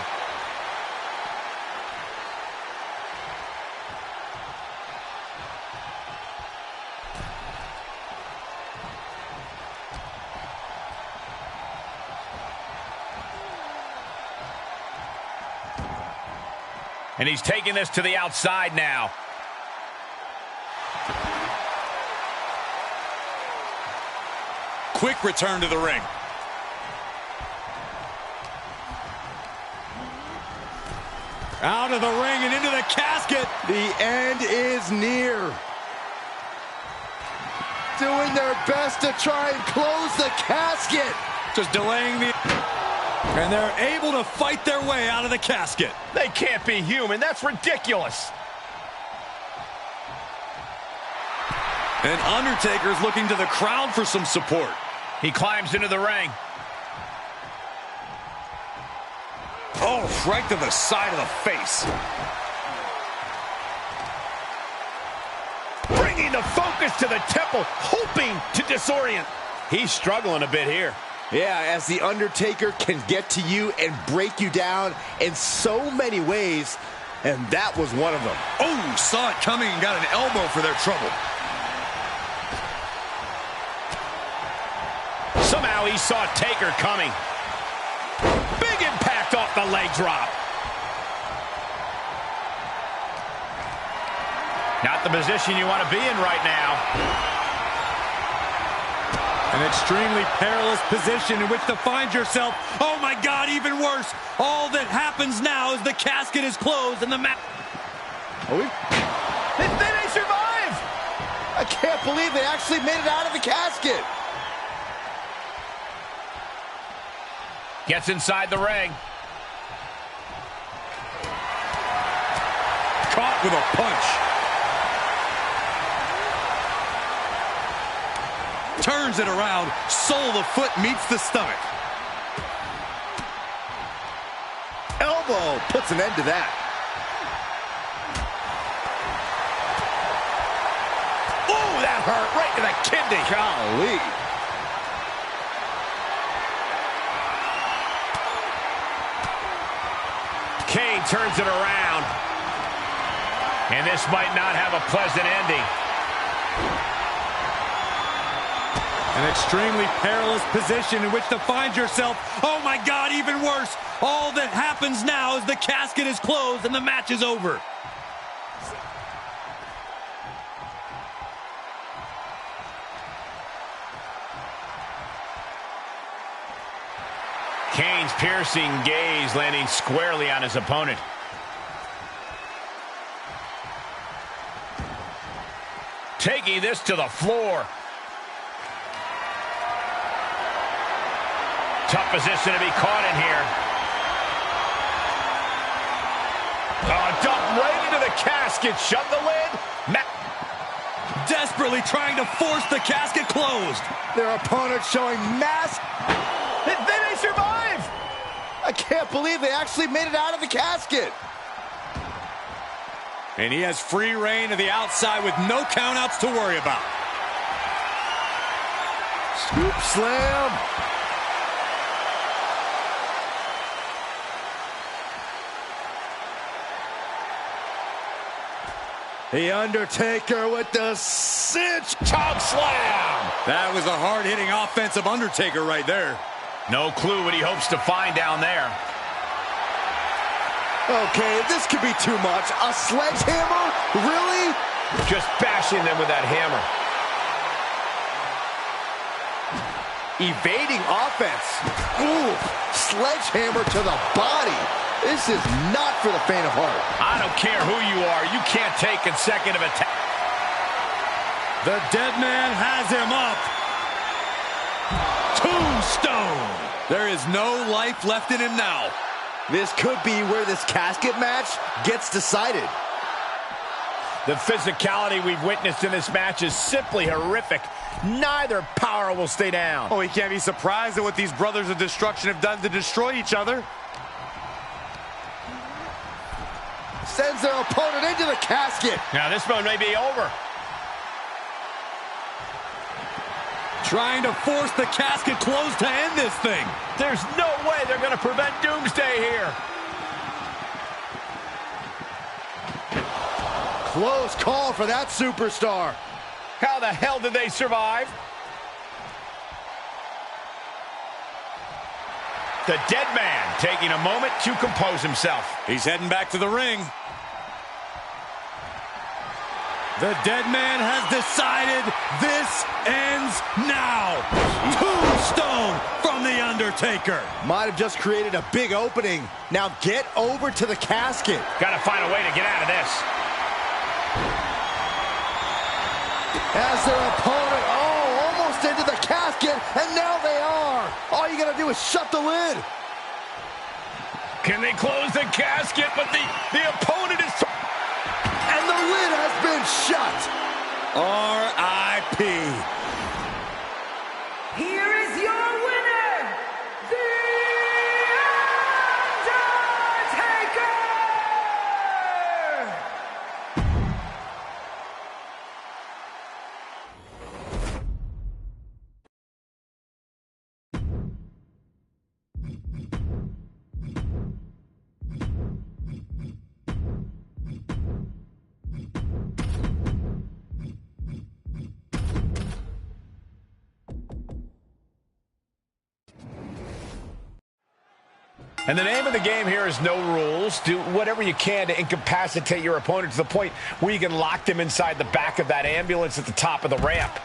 And he's taking this to the outside now. Quick return to the ring. Out of the ring and into the casket. The end is near. Doing their best to try and close the casket. Just delaying the... And they're able to fight their way out of the casket. They can't be human. That's ridiculous. And Undertaker's looking to the crowd for some support. He climbs into the ring. Oh, right to the side of the face. Bringing the focus to the temple, hoping to disorient. He's struggling a bit here. Yeah, as The Undertaker can get to you and break you down in so many ways, and that was one of them. Oh, saw it coming and got an elbow for their trouble. Somehow he saw Taker coming. Big impact off the leg drop. Not the position you want to be in right now. An extremely perilous position in which to find yourself. Oh my God, even worse. All that happens now is the casket is closed and the match. They survive. believe they actually made it out of the casket. Gets inside the ring. Caught with a punch. Turns it around. Sole of the foot meets the stomach. Elbow puts an end to that. Ooh, that hurt right to the kidney. Golly. Kane turns it around. And this might not have a pleasant ending. An extremely perilous position in which to find yourself. Oh my God, even worse. All that happens now is the casket is closed and the match is over. Kane's piercing gaze landing squarely on his opponent. Taking this to the floor. Tough position to be caught in here. Dumped right into the casket. Shut the lid. Desperately trying to force the casket closed. Their opponent showing mass. Then they survive. I can't believe they actually made it out of the casket. And he has free reign to the outside with no countouts to worry about. Scoop slam. The Undertaker with the cinch Choke slam. That was a hard-hitting offensive Undertaker right there. No clue what he hopes to find down there. Okay, this could be too much. A sledgehammer? Really? Just bashing them with that hammer. Evading offense. Ooh, sledgehammer to the body. This is not for the faint of heart. I don't care who you are. You can't take consecutive attacks. The dead man has him up. Tombstone. There is no life left in him now. This could be where this casket match gets decided. The physicality we've witnessed in this match is simply horrific. Neither power will stay down. Oh, he can't be surprised at what these brothers of destruction have done to destroy each other. Sends their opponent into the casket. Now this one may be over. Trying to force the casket closed to end this thing. There's no way they're going to prevent Doomsday here. Close call for that superstar. How the hell did they survive? The dead man taking a moment to compose himself. He's heading back to the ring. The dead man has decided this ends now. Tombstone from The Undertaker. Might have just created a big opening. Now get over to the casket. Got to find a way to get out of this. As their opponent, almost into the casket, and now they are. All you gotta do is shut the lid. Can they close the casket? But the opponent is... And the lid has been shut. R.I.P. Here is your winner, The Undertaker! And the name of the game here is no rules. Do whatever you can to incapacitate your opponent to the point where you can lock them inside the back of that ambulance at the top of the ramp.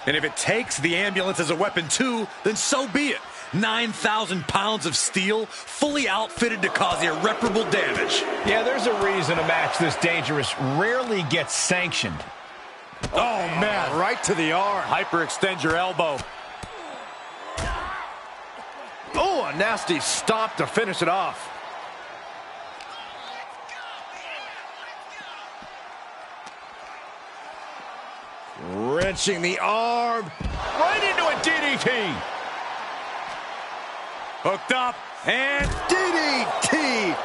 And if it takes the ambulance as a weapon too, then so be it. 9,000 pounds of steel, fully outfitted to cause irreparable damage. Yeah, there's a reason a match this dangerous rarely gets sanctioned. Oh, man, right to the arm. Hyperextend your elbow. Oh, a nasty stop to finish it off. Wrenching the arm. Right into a DDT. Hooked up, and DDT.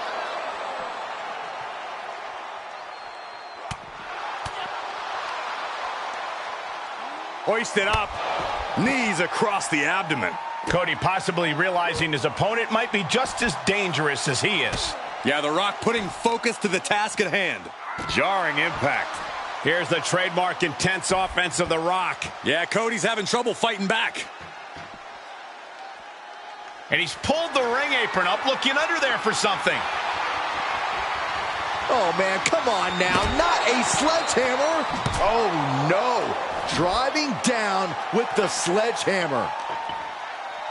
hoisted up. Knees across the abdomen. Cody possibly realizing his opponent might be just as dangerous as he is. Yeah, The Rock putting focus to the task at hand. Jarring impact. Here's the trademark intense offense of The Rock. Yeah, Cody's having trouble fighting back. And he's pulled the ring apron up, looking under there for something. Oh, man, come on now. Not a sledgehammer. Oh, no. Driving down with the sledgehammer.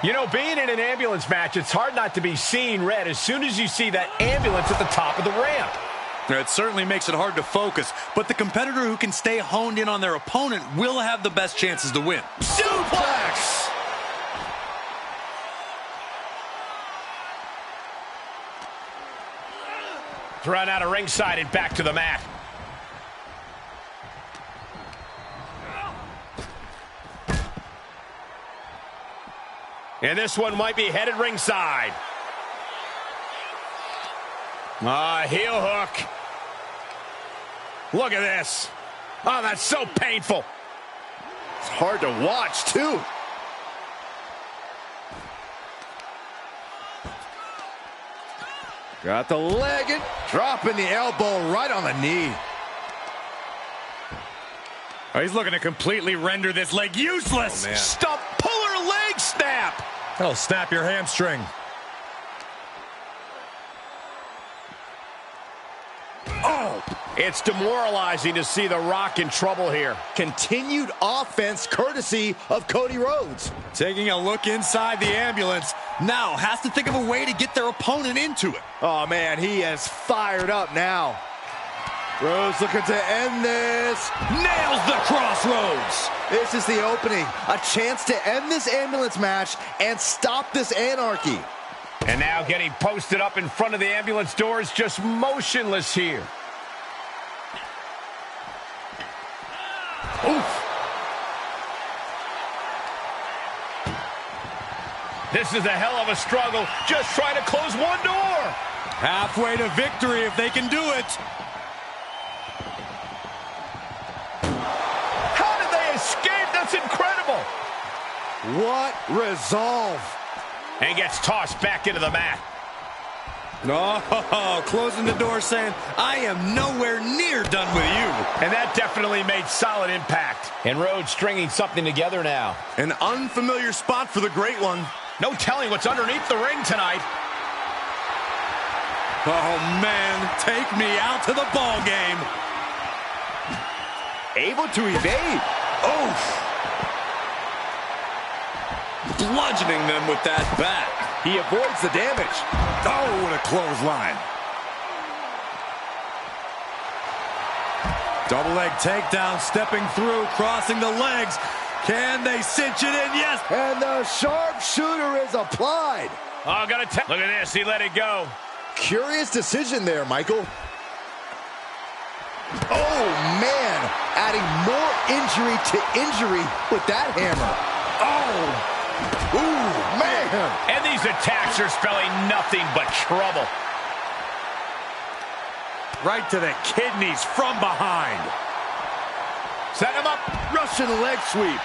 You know, being in an ambulance match, it's hard not to be seeing red as soon as you see that ambulance at the top of the ramp. It certainly makes it hard to focus, but the competitor who can stay honed in on their opponent will have the best chances to win. Suplex! Thrown out of ringside and back to the mat. And this one might be headed ringside. Heel hook. Look at this. Oh, that's so painful. It's hard to watch, too. Got the leg and dropping the elbow right on the knee. Oh, he's looking to completely render this leg useless. Oh, man. Stump puller leg snap. That'll snap your hamstring. Oh, it's demoralizing to see The Rock in trouble here. Continued offense courtesy of Cody Rhodes. Taking a look inside the ambulance, now has to think of a way to get their opponent into it. Oh, man, he is fired up now. Rhodes looking to end this. Nails the crossroads. This is the opening. A chance to end this ambulance match and stop this anarchy. And now getting posted up in front of the ambulance doors, just motionless here. Oof. This is a hell of a struggle, just trying to close one door. Halfway to victory if they can do it. How did they escape? That's incredible. What resolve. And gets tossed back into the mat. Oh, closing the door saying, I am nowhere near done with you. And that definitely made solid impact. And Rhodes stringing something together now. An unfamiliar spot for the Great One. No telling what's underneath the ring tonight. Oh, man, take me out to the ball game. Able to evade. Oof. Bludgeoning them with that bat. He avoids the damage. Oh, what a clothesline. Double leg takedown, stepping through, crossing the legs. Can they cinch it in? Yes. And the sharpshooter is applied. Oh, look at this. He let it go. Curious decision there, Michael. Oh, man. Adding more injury to injury with that hammer. Oh. Ooh, man. And these attacks are spelling nothing but trouble. Right to the kidneys from behind. Set him up. Russian leg sweep.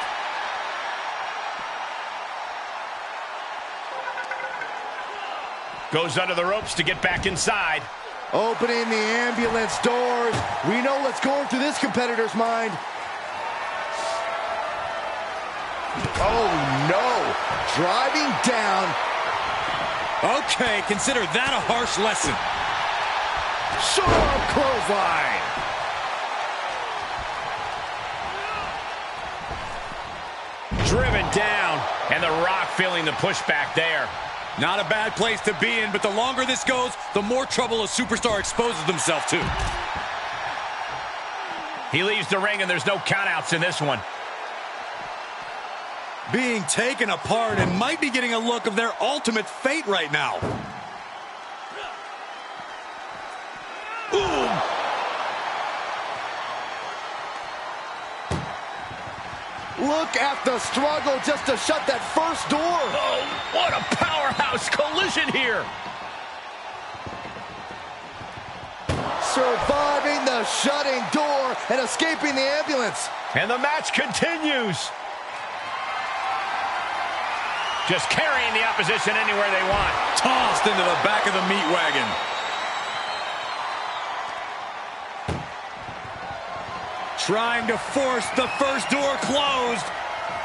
Goes under the ropes to get back inside. Opening the ambulance doors. We know what's going through this competitor's mind. Oh, no. Driving down. Okay, consider that a harsh lesson. Sharp clothesline. Driven down. And The Rock feeling the pushback there. Not a bad place to be in, but the longer this goes, the more trouble a superstar exposes themselves to. He leaves the ring, and there's no countouts in this one. Being taken apart and might be getting a look of their ultimate fate right now. Ooh. Look at the struggle just to shut that first door. Oh, what a powerhouse collision here. Surviving the shutting door and escaping the ambulance. And the match continues. Just carrying the opposition anywhere they want. Tossed into the back of the meat wagon. Trying to force the first door closed.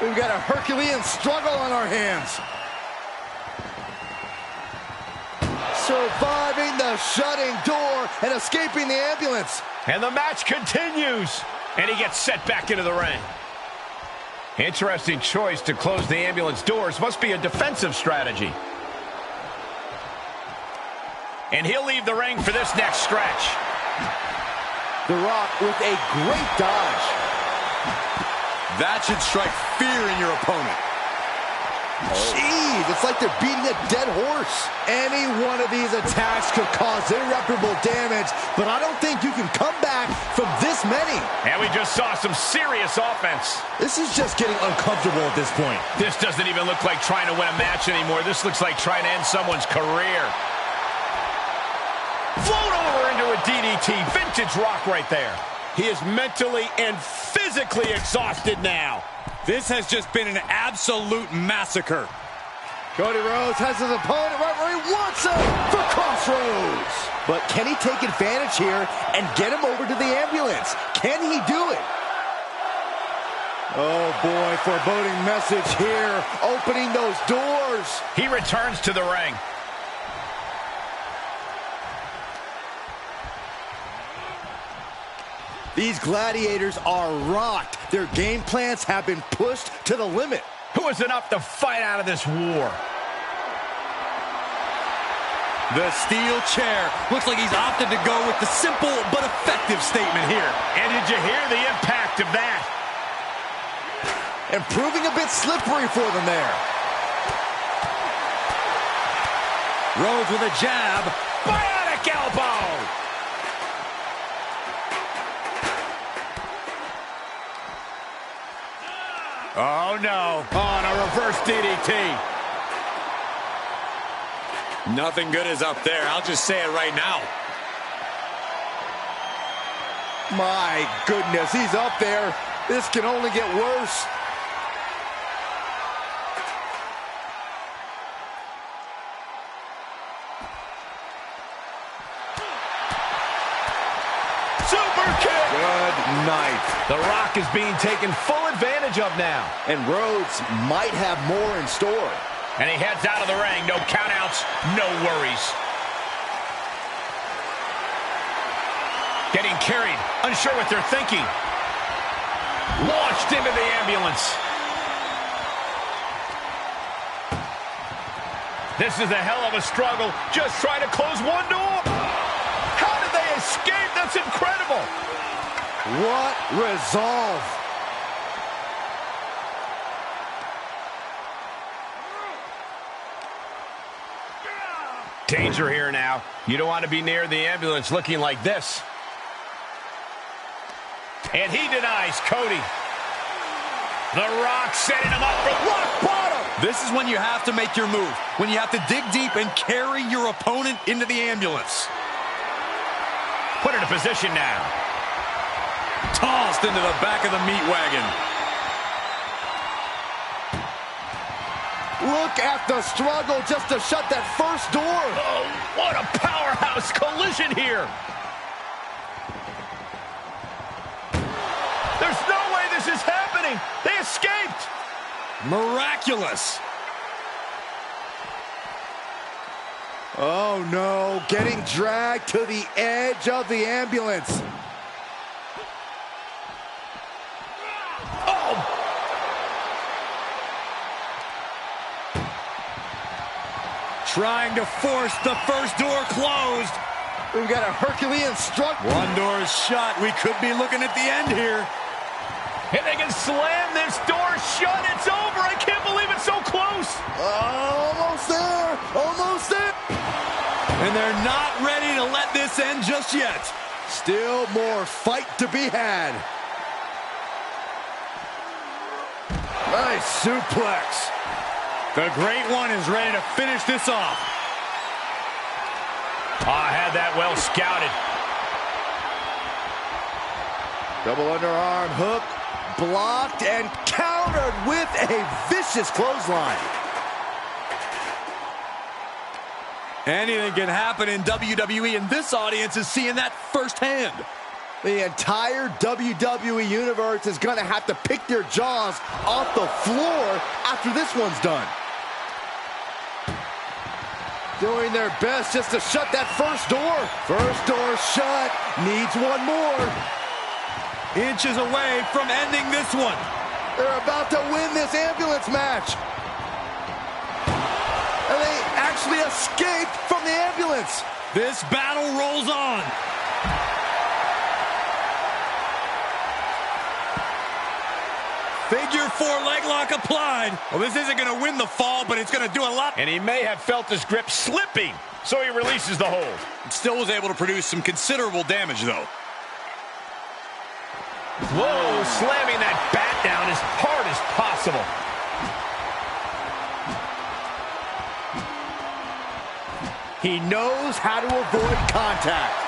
We've got a Herculean struggle on our hands. Surviving the shutting door and escaping the ambulance. And the match continues. And he gets set back into the ring. Interesting choice to close the ambulance doors. Must be a defensive strategy. And he'll leave the ring for this next stretch. The Rock with a great dodge. That should strike fear in your opponent. Jeez, it's like they're beating a dead horse. Any one of these attacks could cause irreparable damage, but I don't think you can come back from this many. And we just saw some serious offense. This is just getting uncomfortable at this point. This doesn't even look like trying to win a match anymore. This looks like trying to end someone's career. Float over into a DDT. Vintage Rock right there. He is mentally and physically exhausted now. This has just been an absolute massacre. Cody Rhodes has his opponent right where he wants him for Crossroads. But can he take advantage here and get him over to the ambulance? Can he do it? Oh boy, foreboding message here, opening those doors. He returns to the ring. These gladiators are rocked. Their game plans have been pushed to the limit. Who is enough to fight out of this war? The steel chair. Looks like he's opted to go with the simple but effective statement here. And did you hear the impact of that? And proving a bit slippery for them there. Rhodes with a jab. Bionic elbow. Oh, no. On a reverse DDT. Nothing good is up there. I'll just say it right now. My goodness, he's up there. This can only get worse. Super kick. Good night. The Rock is being taken full advantage of now. And Rhodes might have more in store. And he heads out of the ring. No countouts, no worries. Getting carried, unsure what they're thinking. Launched into the ambulance. This is a hell of a struggle. Just trying to close one door. How did they escape? That's incredible. What resolve. Danger here now. You don't want to be near the ambulance looking like this. And he denies Cody. The Rock setting him up for rock bottom. This is when you have to make your move. When you have to dig deep and carry your opponent into the ambulance. Put it in position now. Tossed into the back of the meat wagon. Look at the struggle just to shut that first door. Oh, what a powerhouse collision here. There's no way this is happening. They escaped. Miraculous. Oh no, getting dragged to the edge of the ambulance. Trying to force the first door closed. We've got a Herculean struck. One door is shut. We could be looking at the end here. And they can slam this door shut. It's over. I can't believe it's so close. Almost there. Almost there. And they're not ready to let this end just yet. Still more fight to be had. Nice suplex. The Great One is ready to finish this off. I had that well scouted. Double underarm hook, blocked and countered with a vicious clothesline. Anything can happen in WWE, and this audience is seeing that firsthand. The entire WWE Universe is going to have to pick their jaws off the floor after this one's done. Doing their best just to shut that first door. First door shut. Needs one more. Inches away from ending this one. They're about to win this ambulance match. And they actually escaped from the ambulance. This battle rolls on. Figure 4 leg lock applied. Well, this isn't going to win the fall, but it's going to do a lot. And he may have felt his grip slipping, so he releases the hold. Still was able to produce some considerable damage, though. Whoa, slamming that bat down as hard as possible. He knows how to avoid contact.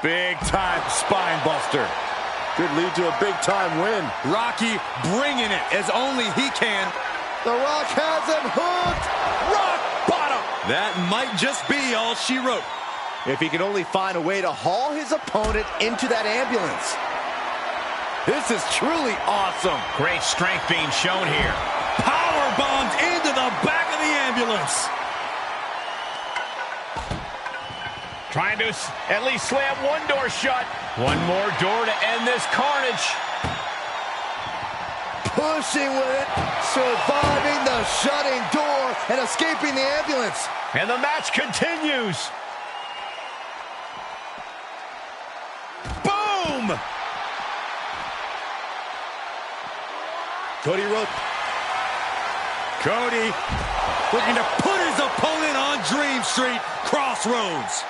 Big time spine buster. Could lead to a big time win. Rocky bringing it as only he can. The Rock has him hooked. Rock bottom. That might just be all she wrote. If he can only find a way to haul his opponent into that ambulance. This is truly awesome. Great strength being shown here. Power bombed into the back of the ambulance. Trying to at least slam one door shut. One more door to end this carnage. Pushing with it, surviving the shutting door and escaping the ambulance. And the match continues. Boom! Cody looking to put his opponent on Dream Street Crossroads.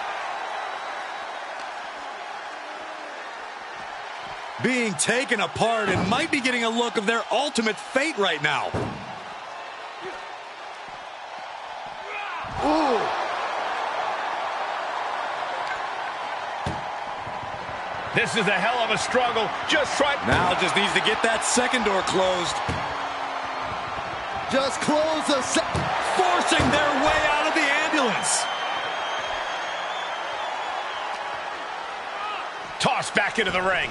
Being taken apart and might be getting a look of their ultimate fate right now. Ooh. This is a hell of a struggle. Now just needs to get that second door closed. Just close the Forcing their way out of the ambulance. Tossed back into the ring.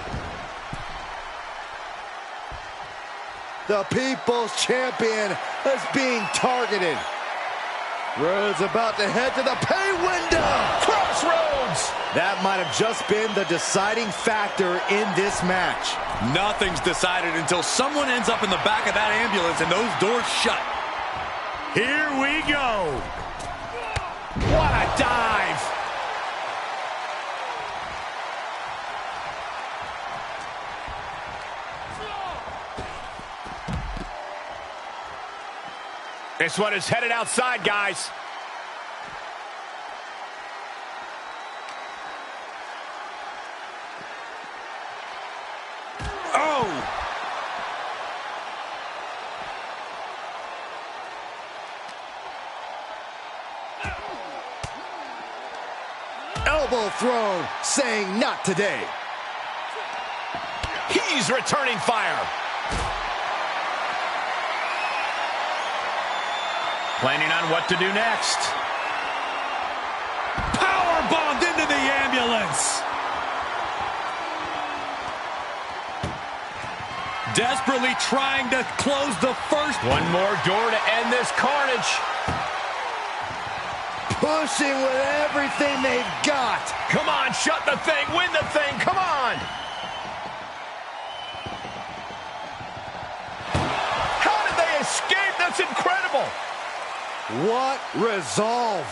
The People's Champion is being targeted. Rhodes about to head to the pay window. Crossroads! That might have just been the deciding factor in this match. Nothing's decided until someone ends up in the back of that ambulance and those doors shut. Here we go. What a dive! This one is headed outside, guys. Oh! Elbow thrown, saying not today. He's returning fire. Planning on what to do next. Power bombed into the ambulance. Desperately trying to close the first. One more door to end this carnage. Pushing with everything they've got. Come on, shut the thing, win the thing, come on. How did they escape? That's incredible. What resolve.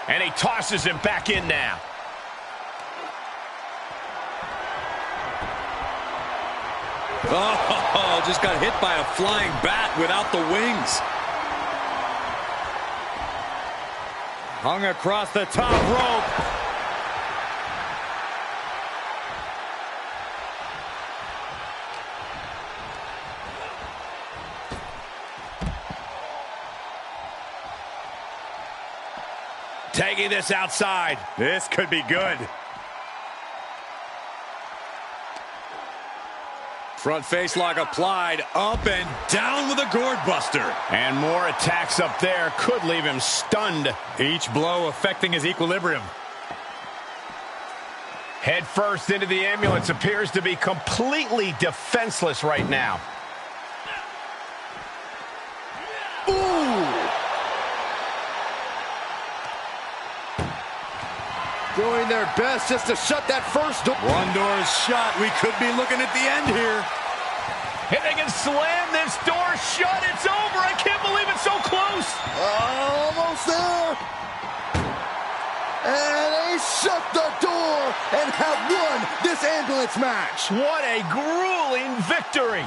And he tosses him back in now. Oh, just got hit by a flying bat without the wings. Hung across the top rope. Taking this outside. This could be good. Front face lock applied, up and down with a gourd buster. And more attacks up there could leave him stunned. Each blow affecting his equilibrium. Head first into the ambulance, appears to be completely defenseless right now. Doing their best just to shut that first door. One door is shut. We could be looking at the end here. And they can slam this door shut. It's over. I can't believe it's so close. Almost there. And they shut the door and have won this ambulance match. What a grueling victory.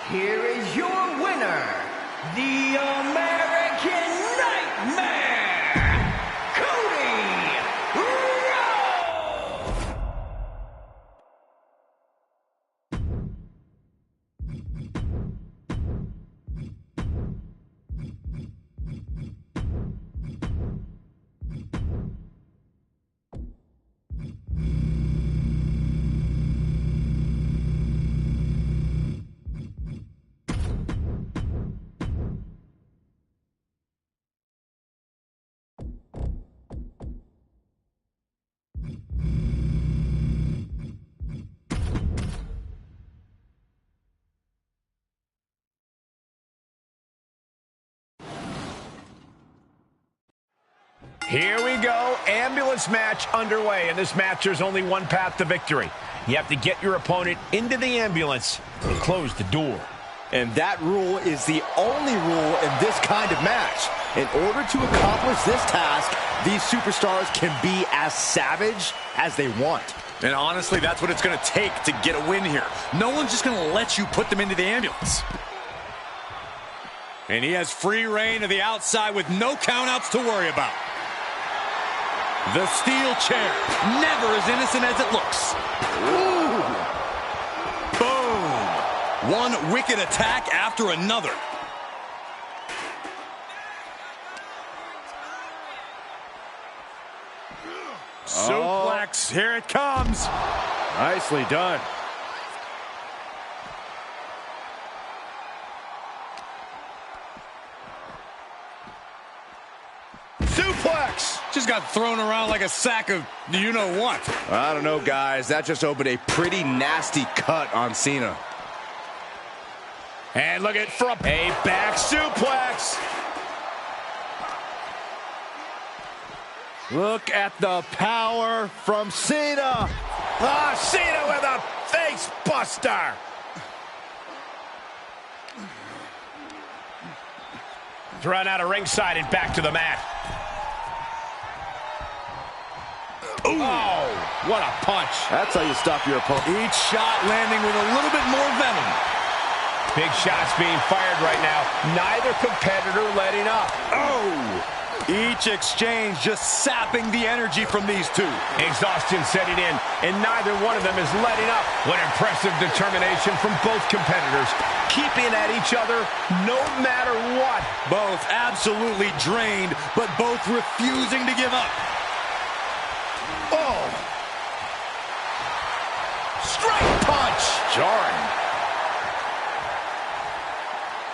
Here is your winner, the American Nightmare. Here we go, ambulance match underway. In this match, there's only one path to victory. You have to get your opponent into the ambulance and close the door. And that rule is the only rule in this kind of match. In order to accomplish this task, these superstars can be as savage as they want. And honestly, that's what it's going to take to get a win here. No one's just going to let you put them into the ambulance. And he has free reign of the outside with no countouts to worry about. The steel chair, never as innocent as it looks. Ooh. Boom. One wicked attack after another. Suplex, here it comes. Nicely done. Suplex! Just got thrown around like a sack of you-know-what. I don't know, guys. That just opened a pretty nasty cut on Cena. And look at from a back suplex. Look at the power from Cena. Cena with a face buster. Run out of ringside and back to the mat. Ooh. Oh, what a punch. That's how you stop your opponent. Each shot landing with a little bit more venom. Big shots being fired right now. Neither competitor letting up. Oh! Each exchange just sapping the energy from these two. Exhaustion setting in, and neither one of them is letting up. What impressive determination from both competitors. Keeping at each other no matter what. Both absolutely drained, but both refusing to give up. Oh! Straight punch! Jarring.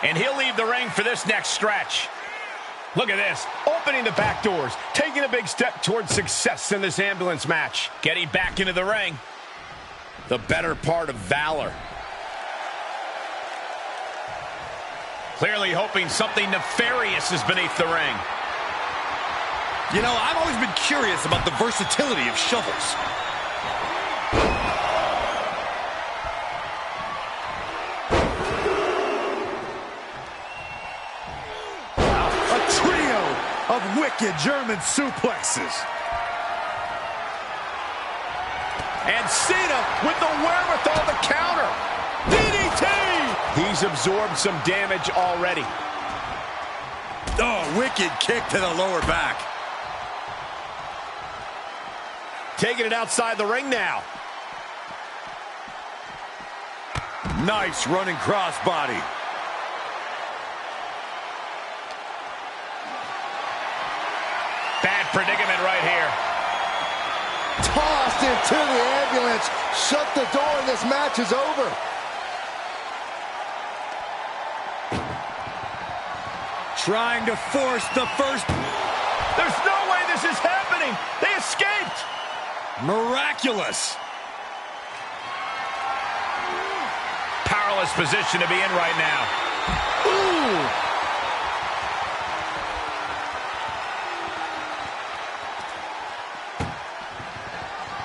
And he'll leave the ring for this next stretch. Look at this, opening the back doors, taking a big step towards success in this ambulance match. Getting back into the ring. The better part of valor. Clearly hoping something nefarious is beneath the ring. You know, I've always been curious about the versatility of shovels. of wicked German suplexes. And Cena with the wherewithal to counter. DDT! He's absorbed some damage already. Oh, wicked kick to the lower back. Taking it outside the ring now. Nice running crossbody. Bad predicament right here. Tossed into the ambulance. Shut the door and this match is over. Trying to force the first. There's no way this is happening. They escaped. Miraculous. Powerless position to be in right now. Ooh.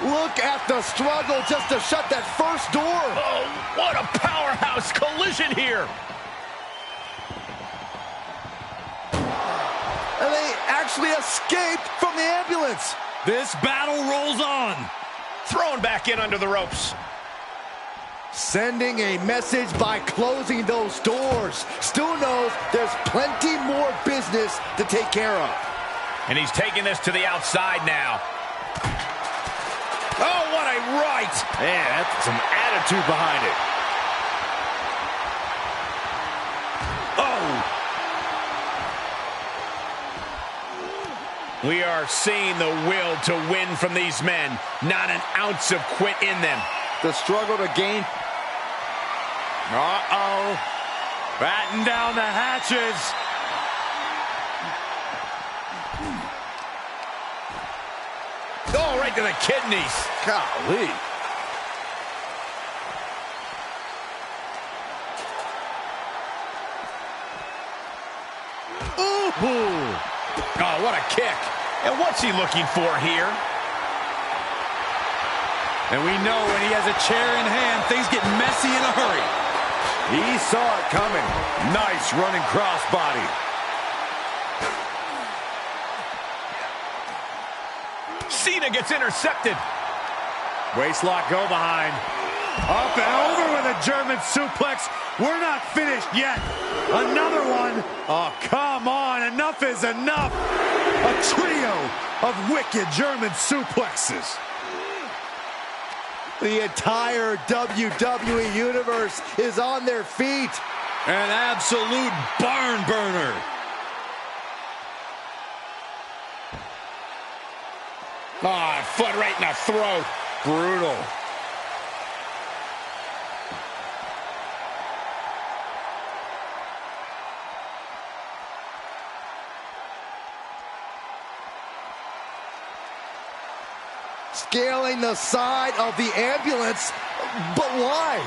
Look at the struggle just to shut that first door. Oh, what a powerhouse collision here. And they actually escaped from the ambulance. This battle rolls on. Thrown back in under the ropes. Sending a message by closing those doors. Stu knows there's plenty more business to take care of. And he's taking this to the outside now. Oh, what a right! Man, that's some attitude behind it. Oh! We are seeing the will to win from these men. Not an ounce of quit in them. The struggle to gain. Uh-oh. Batten down the hatches. Oh, right to the kidneys. Golly. Ooh. Oh, what a kick. And what's he looking for here? And we know when he has a chair in hand, things get messy in a hurry. He saw it coming. Nice running crossbody. Cena gets intercepted. Waistlock go behind. Up and over with a German suplex. We're not finished yet. Another one. Oh, come on. Enough is enough. A trio of wicked German suplexes. The entire WWE Universe is on their feet. An absolute barn burner. Ah, foot right in the throat. Brutal. Scaling the side of the ambulance, but why?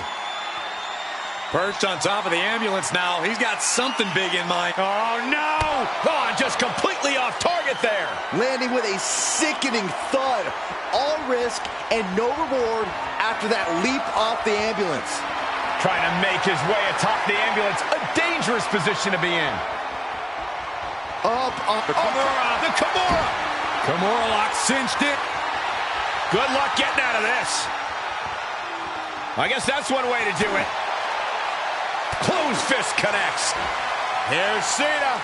Perched on top of the ambulance now. He's got something big in mind. Oh, no! Oh, just completely off target there. Landing with a sickening thud. All risk and no reward after that leap off the ambulance. Trying to make his way atop the ambulance. A dangerous position to be in. Up, The Kimura. The Kimura. Kimura lock cinched it. Good luck getting out of this. I guess that's one way to do it. Closed fist connects. Here's Cena.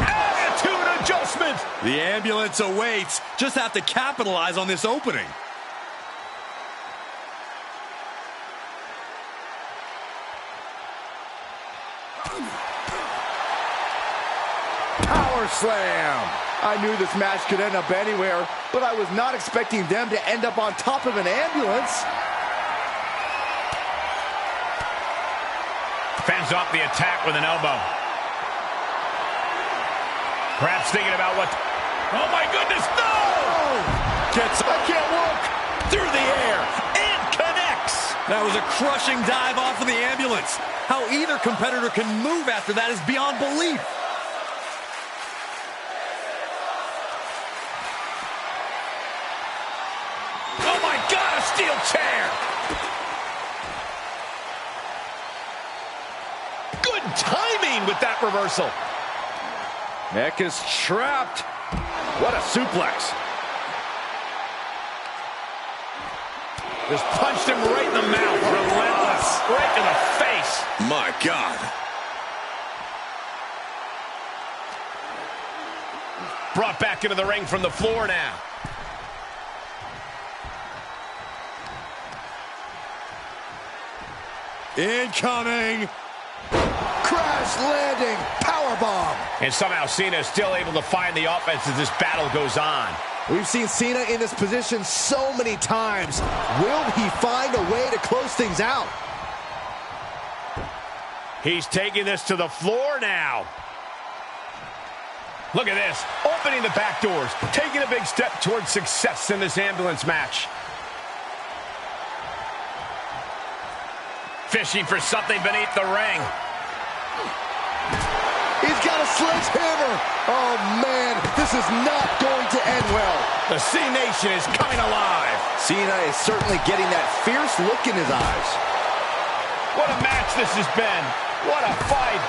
Attitude adjustment. The ambulance awaits. Just have to capitalize on this opening. power slam. I knew this match could end up anywhere, but I was not expecting them to end up on top of an ambulance. Fends off the attack with an elbow. Perhaps thinking about what... Oh, my goodness, no! Gets... I can't look! Through the air, and connects! That was a crushing dive off of the ambulance. How either competitor can move after that is beyond belief. Oh, my God, a steel chair! Good timing with with that reversal. Neck is trapped. What a suplex. Just punched him right in the mouth. Relentless. Right to the face. My God. Brought back into the ring from the floor now. Incoming. Crash landing. Powerbomb. And somehow Cena is still able to find the offense as this battle goes on. We've seen Cena in this position so many times. Will he find a way to close things out? He's taking this to the floor now. Look at this. Opening the back doors. Taking a big step towards success in this ambulance match. Fishing for something beneath the ring. He's got a sledgehammer. Oh, man, this is not going to end well. The C-Nation is coming alive. Cena is certainly getting that fierce look in his eyes. What a match this has been. What a fight.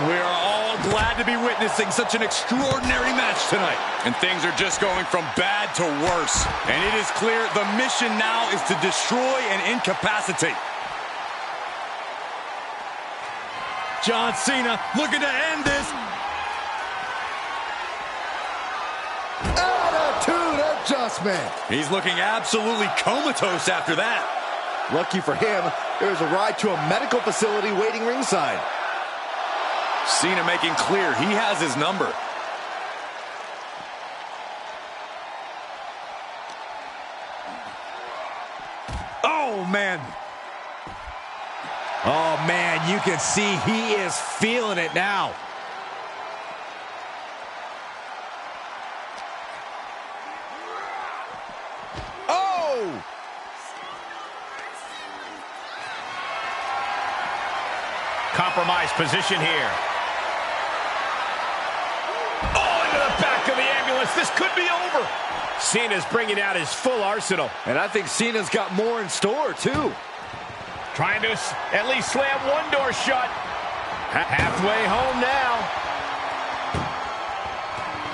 We are all glad to be witnessing such an extraordinary match tonight. And things are just going from bad to worse. And it is clear the mission now is to destroy and incapacitate. John Cena looking to end this. Attitude adjustment. He's looking absolutely comatose after that. Lucky for him, there's a ride to a medical facility waiting ringside. Cena making clear he has his number. Oh, man. Oh, man, you can see he is feeling it now. Oh! Compromised position here. Oh, into the back of the ambulance. This could be over. Cena's bringing out his full arsenal. And I think Cena's got more in store, too. Trying to at least slam one door shut. Halfway home now.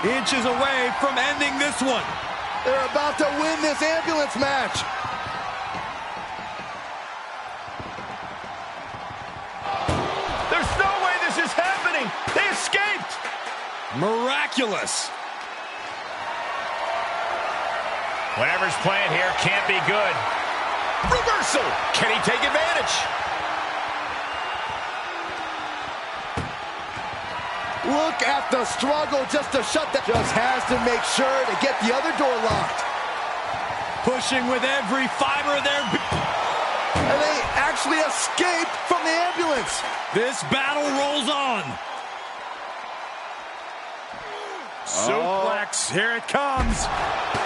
Inches away from ending this one. They're about to win this ambulance match. There's no way this is happening. They escaped. Miraculous. Whatever's playing here can't be good. Reversal. Can he take advantage? Look at the struggle just to shut that. Just has to make sure to get the other door locked. Pushing with every fiber of their being. And they actually escaped from the ambulance. This battle rolls on. Suplex, here it comes.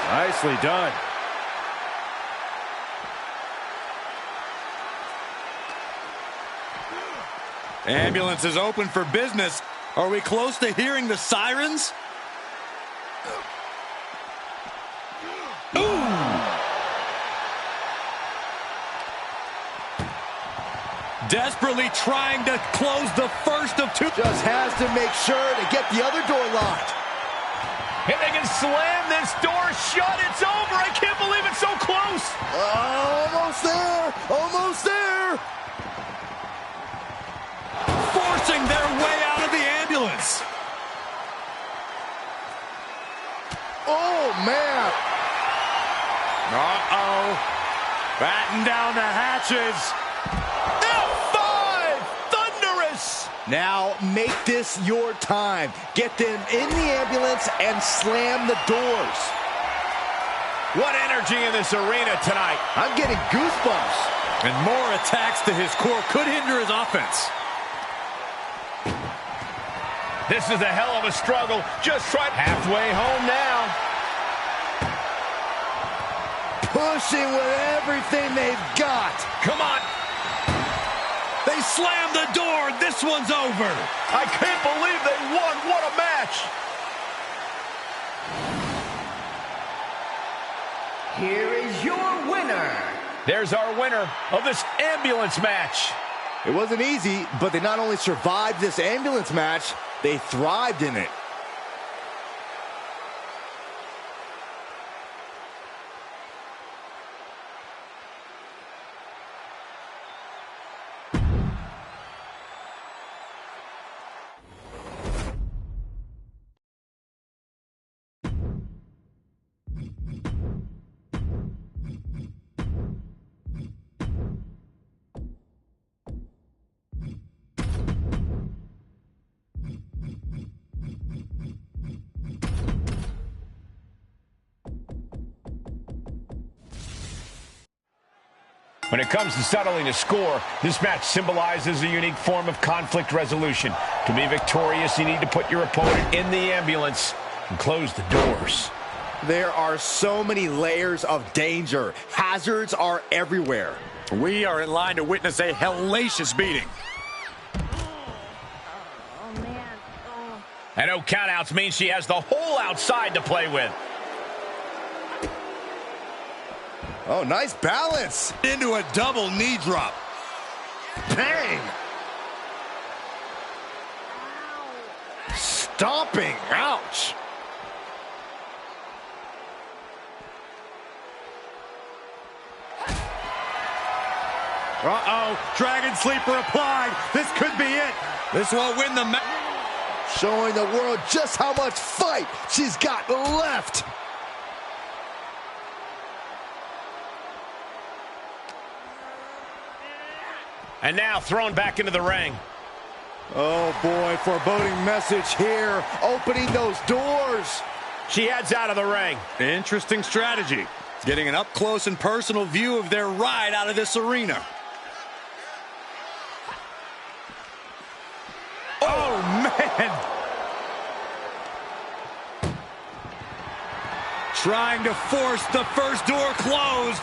Nicely done. Ambulance is open for business. Are we close to hearing the sirens? Ooh! Desperately trying to close the first of two. Just has to make sure to get the other door locked. If they can slam this door shut, it's over. I can't believe it's so close. Almost there. Almost there. Forcing their way out of the ambulance. Oh, man. Uh-oh. Batten down the hatches. F5! Thunderous! Now make this your time. Get them in the ambulance and slam the doors. What energy in this arena tonight. I'm getting goosebumps. And more attacks to his core could hinder his offense. This is a hell of a struggle. Just try halfway home now. Pushing with everything they've got. Come on. They slam the door. This one's over. I can't believe they won. What a match. Here is your winner. There's our winner of this ambulance match. It wasn't easy, but they not only survived this ambulance match, they thrived in it. When it comes to settling a score, this match symbolizes a unique form of conflict resolution. To be victorious, you need to put your opponent in the ambulance and close the doors. There are so many layers of danger. Hazards are everywhere. We are in line to witness a hellacious beating. Oh, man. Oh. And no countouts means she has the whole outside to play with. Oh, nice balance. Into a double knee drop. Bang. Stomping. Ouch. Uh-oh. Dragon Sleeper applied. This could be it. This will win the match. Showing the world just how much fight she's got left. And now thrown back into the ring. Oh boy, foreboding message here. Opening those doors. She heads out of the ring. Interesting strategy. Getting an up-close and personal view of their ride out of this arena. Oh, man. Trying to force the first door closed.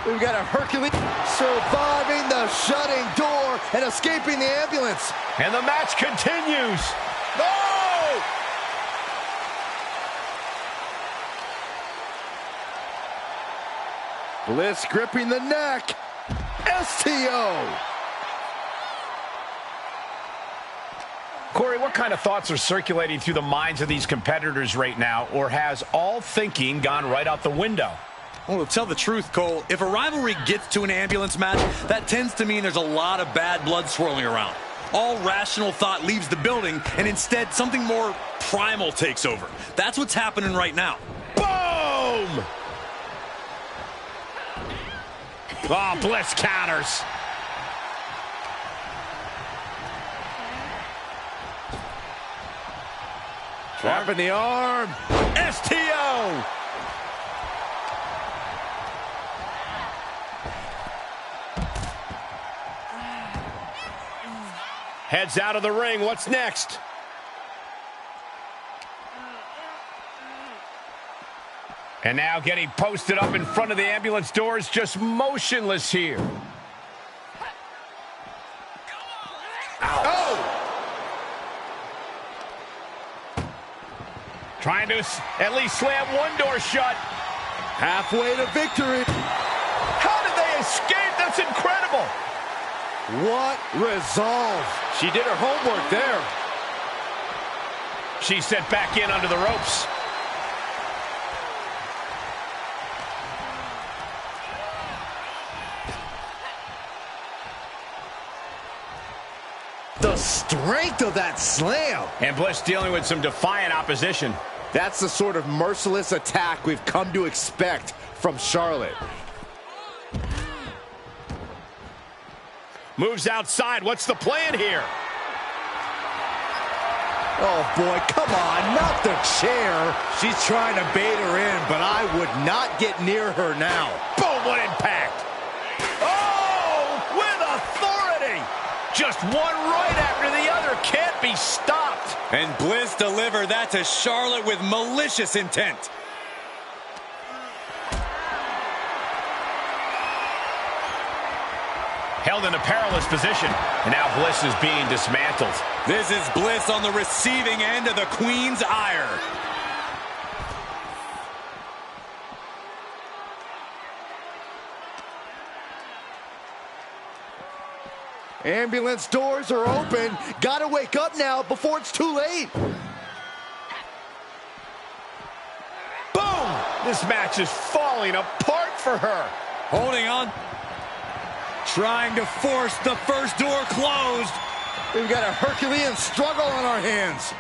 We've got a Hercules surviving the shutting door and escaping the ambulance. And the match continues. No! Bliss gripping the neck. STO. Corey, what kind of thoughts are circulating through the minds of these competitors right now, or has all thinking gone right out the window? Well, to tell the truth, Cole, if a rivalry gets to an ambulance match, that tends to mean there's a lot of bad blood swirling around. All rational thought leaves the building, and instead something more primal takes over. That's what's happening right now. Boom! Oh, Bliss counters. Trapping the arm. STO! Heads out of the ring. What's next? And now getting posted up in front of the ambulance doors, just motionless here. Trying to at least slam one door shut. Halfway to victory. How did they escape? That's incredible. What resolve. She did her homework there. She's sent back in under the ropes. The strength of that slam. And Bliss dealing with some defiant opposition. That's the sort of merciless attack we've come to expect from Charlotte. Moves outside. What's the plan here? Oh, boy, come on, not the chair. She's trying to bait her in, but I would not get near her now. Boom, what impact. Oh, with authority. Just one right after the other. Can't be stopped. And Bliss delivered that to Charlotte with malicious intent. Held in a perilous position. And now Bliss is being dismantled. This is Bliss on the receiving end of the Queen's ire. Ambulance doors are open. Gotta wake up now before it's too late. Boom! This match is falling apart for her. Holding on. Trying to force the first door closed. We've got a Herculean struggle on our hands.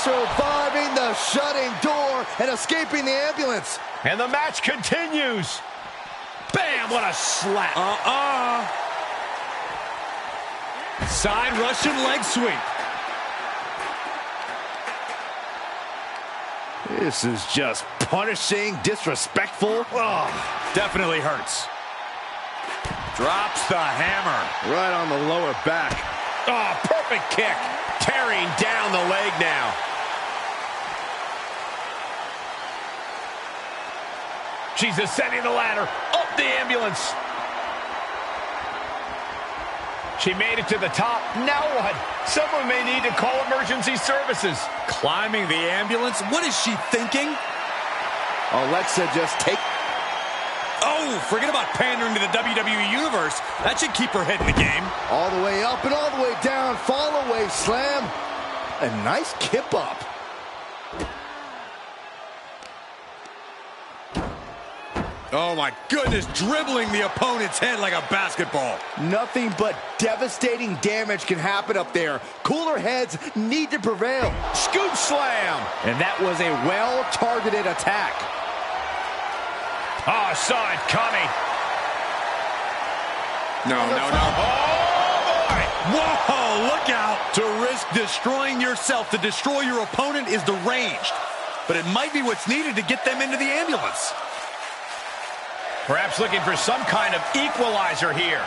Surviving the shutting door and escaping the ambulance. And the match continues. Bam! What a slap. Side Russian leg sweep. This is just punishing, disrespectful. Oh, definitely hurts. Drops the hammer. Right on the lower back. Oh, perfect kick. Tearing down the leg now. She's ascending the ladder. Up the ambulance. She made it to the top. Now what? Someone may need to call emergency services. Climbing the ambulance? What is she thinking? Alexa just take... Oh, forget about pandering to the WWE Universe. That should keep her head in the game. All the way up and all the way down. Fall away slam. A nice kip up. Oh, my goodness. Dribbling the opponent's head like a basketball. Nothing but devastating damage can happen up there. Cooler heads need to prevail. Scoop slam. And that was a well-targeted attack. Oh, saw it coming. No. Oh, boy. Whoa, look out. To risk destroying yourself to destroy your opponent is deranged. But it might be what's needed to get them into the ambulance. Perhaps looking for some kind of equalizer here.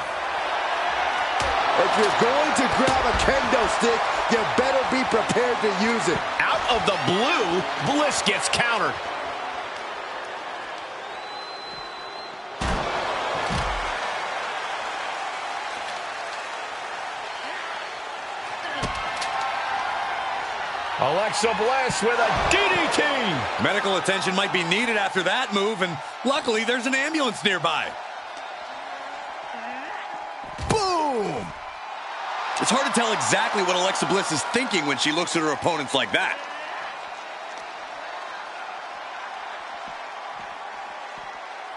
If you're going to grab a kendo stick, you better be prepared to use it. Out of the blue, Bliss gets countered. Alexa Bliss with a DDT. Medical attention might be needed after that move, and luckily there's an ambulance nearby. Boom! It's hard to tell exactly what Alexa Bliss is thinking when she looks at her opponents like that.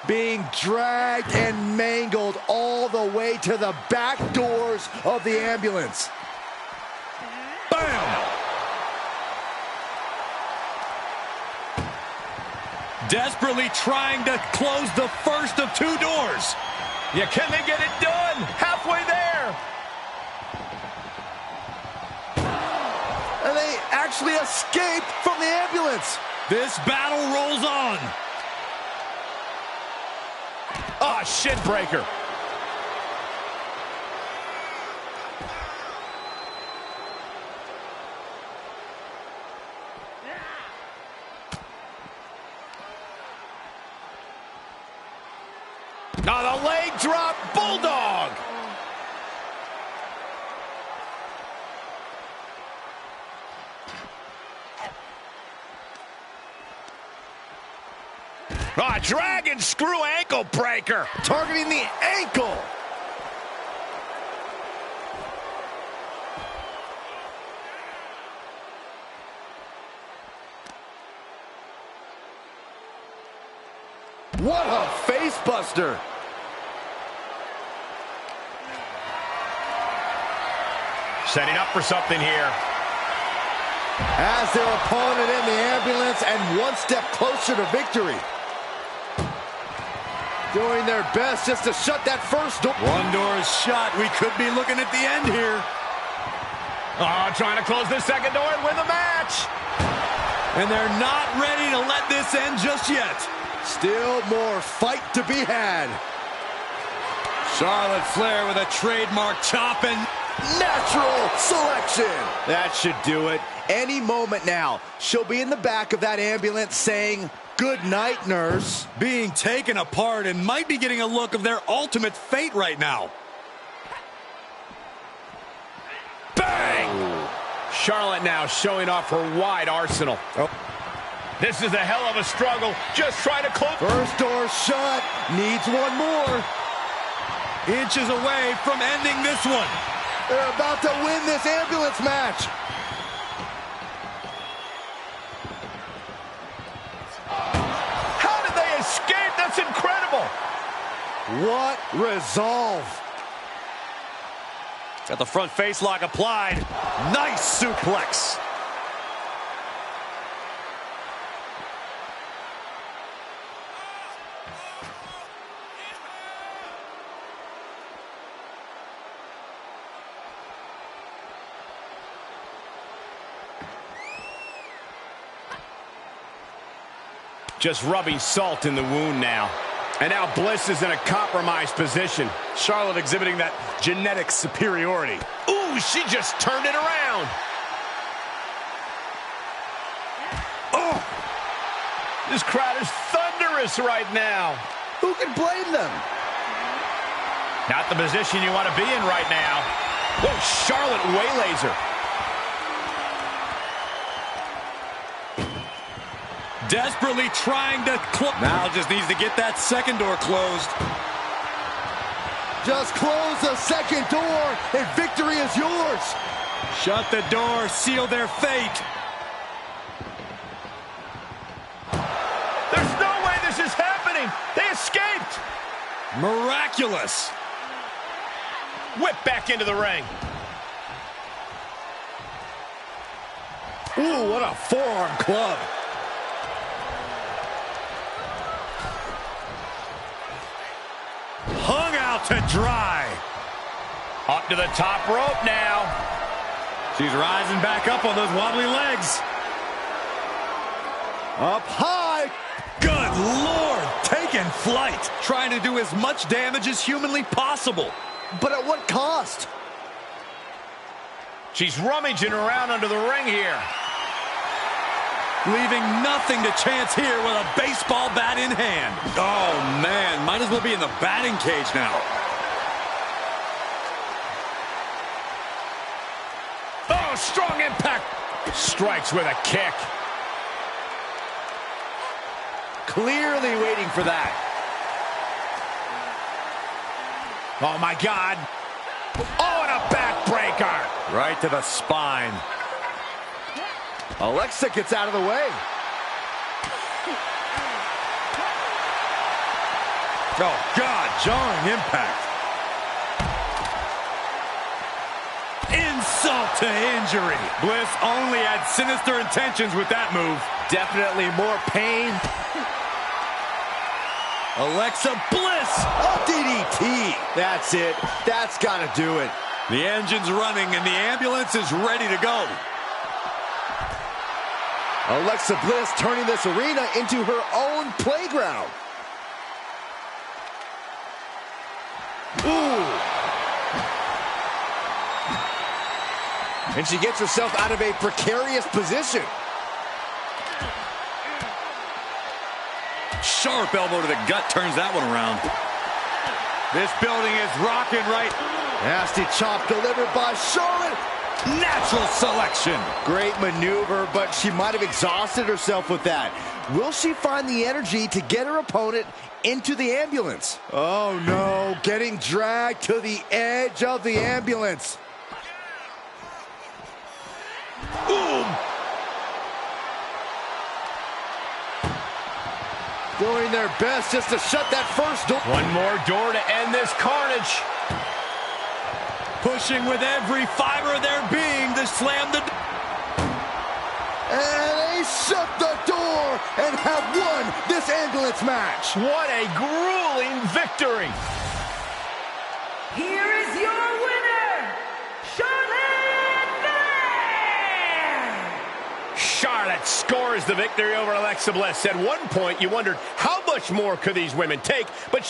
Being dragged and mangled all the way to the back doors of the ambulance. Bam! Desperately trying to close the first of two doors. Yeah, can they get it done? Halfway there. And they actually escaped from the ambulance. This battle rolls on. Ah, shin breaker. Now the leg drop, bulldog. Ah, dragon screw ankle breaker. Targeting the ankle. What a face buster. Setting up for something here. As their opponent in the ambulance and one step closer to victory. Doing their best just to shut that first door. One door is shut. We could be looking at the end here. Oh, trying to close this second door and win the match. And they're not ready to let this end just yet. Still more fight to be had. Charlotte Flair with a trademark chop and natural selection. That should do it. Any moment now, she'll be in the back of that ambulance saying, "Good night, nurse." being taken apart and might be getting a look of their ultimate fate right now. Bang! Ooh. Charlotte now showing off her wide arsenal. Oh. This is a hell of a struggle. Just trying to close. First door shut. Needs one more. inches away from ending this one. They're about to win this ambulance match. How did they escape? That's incredible. What resolve. Got the front face lock applied. Nice suplex. Just rubbing salt in the wound now. And now Bliss is in a compromised position. Charlotte exhibiting that genetic superiority. Ooh, she just turned it around. Oh! This crowd is thunderous right now. Who can blame them? Not the position you want to be in right now. Whoa, Charlotte waylays her. Desperately trying to close. Now just needs to get that second door closed. Just close the second door and victory is yours. Shut the door, seal their fate. There's no way this is happening. They escaped. Miraculous. Whip back into the ring. Ooh, what a forearm club. Hung out to dry. Up to the top rope now. She's rising back up on those wobbly legs. Up high. Good Lord, taking flight. Trying to do as much damage as humanly possible. But at what cost? She's rummaging around under the ring here. Leaving nothing to chance here with a baseball bat in hand. Oh, man, might as well be in the batting cage now. Oh, strong impact. Strikes with a kick. Clearly waiting for that. Oh, my God. Oh, and a backbreaker. Right to the spine. Alexa gets out of the way. Oh, God, jarring impact. Insult to injury. Bliss only had sinister intentions with that move. Definitely more pain. Alexa Bliss. A DDT. That's it. That's got to do it. The engine's running and the ambulance is ready to go. Alexa Bliss turning this arena into her own playground. Ooh. And she gets herself out of a precarious position. Sharp elbow to the gut turns that one around. This building is rocking right. Nasty chop delivered by Charlotte. Natural selection. Great maneuver, but she might have exhausted herself with that. Will she find the energy to get her opponent into the ambulance? Oh no, getting dragged to the edge of the ambulance. Boom. Doing their best just to shut that first door. One more door to end this carnage. Pushing with every fiber of their being to slam the... And they shut the door and have won this ambulance match. What a grueling victory. Here is your winner, Charlotte Flair! Charlotte scores the victory over Alexa Bliss. At one point, you wondered how much more could these women take, but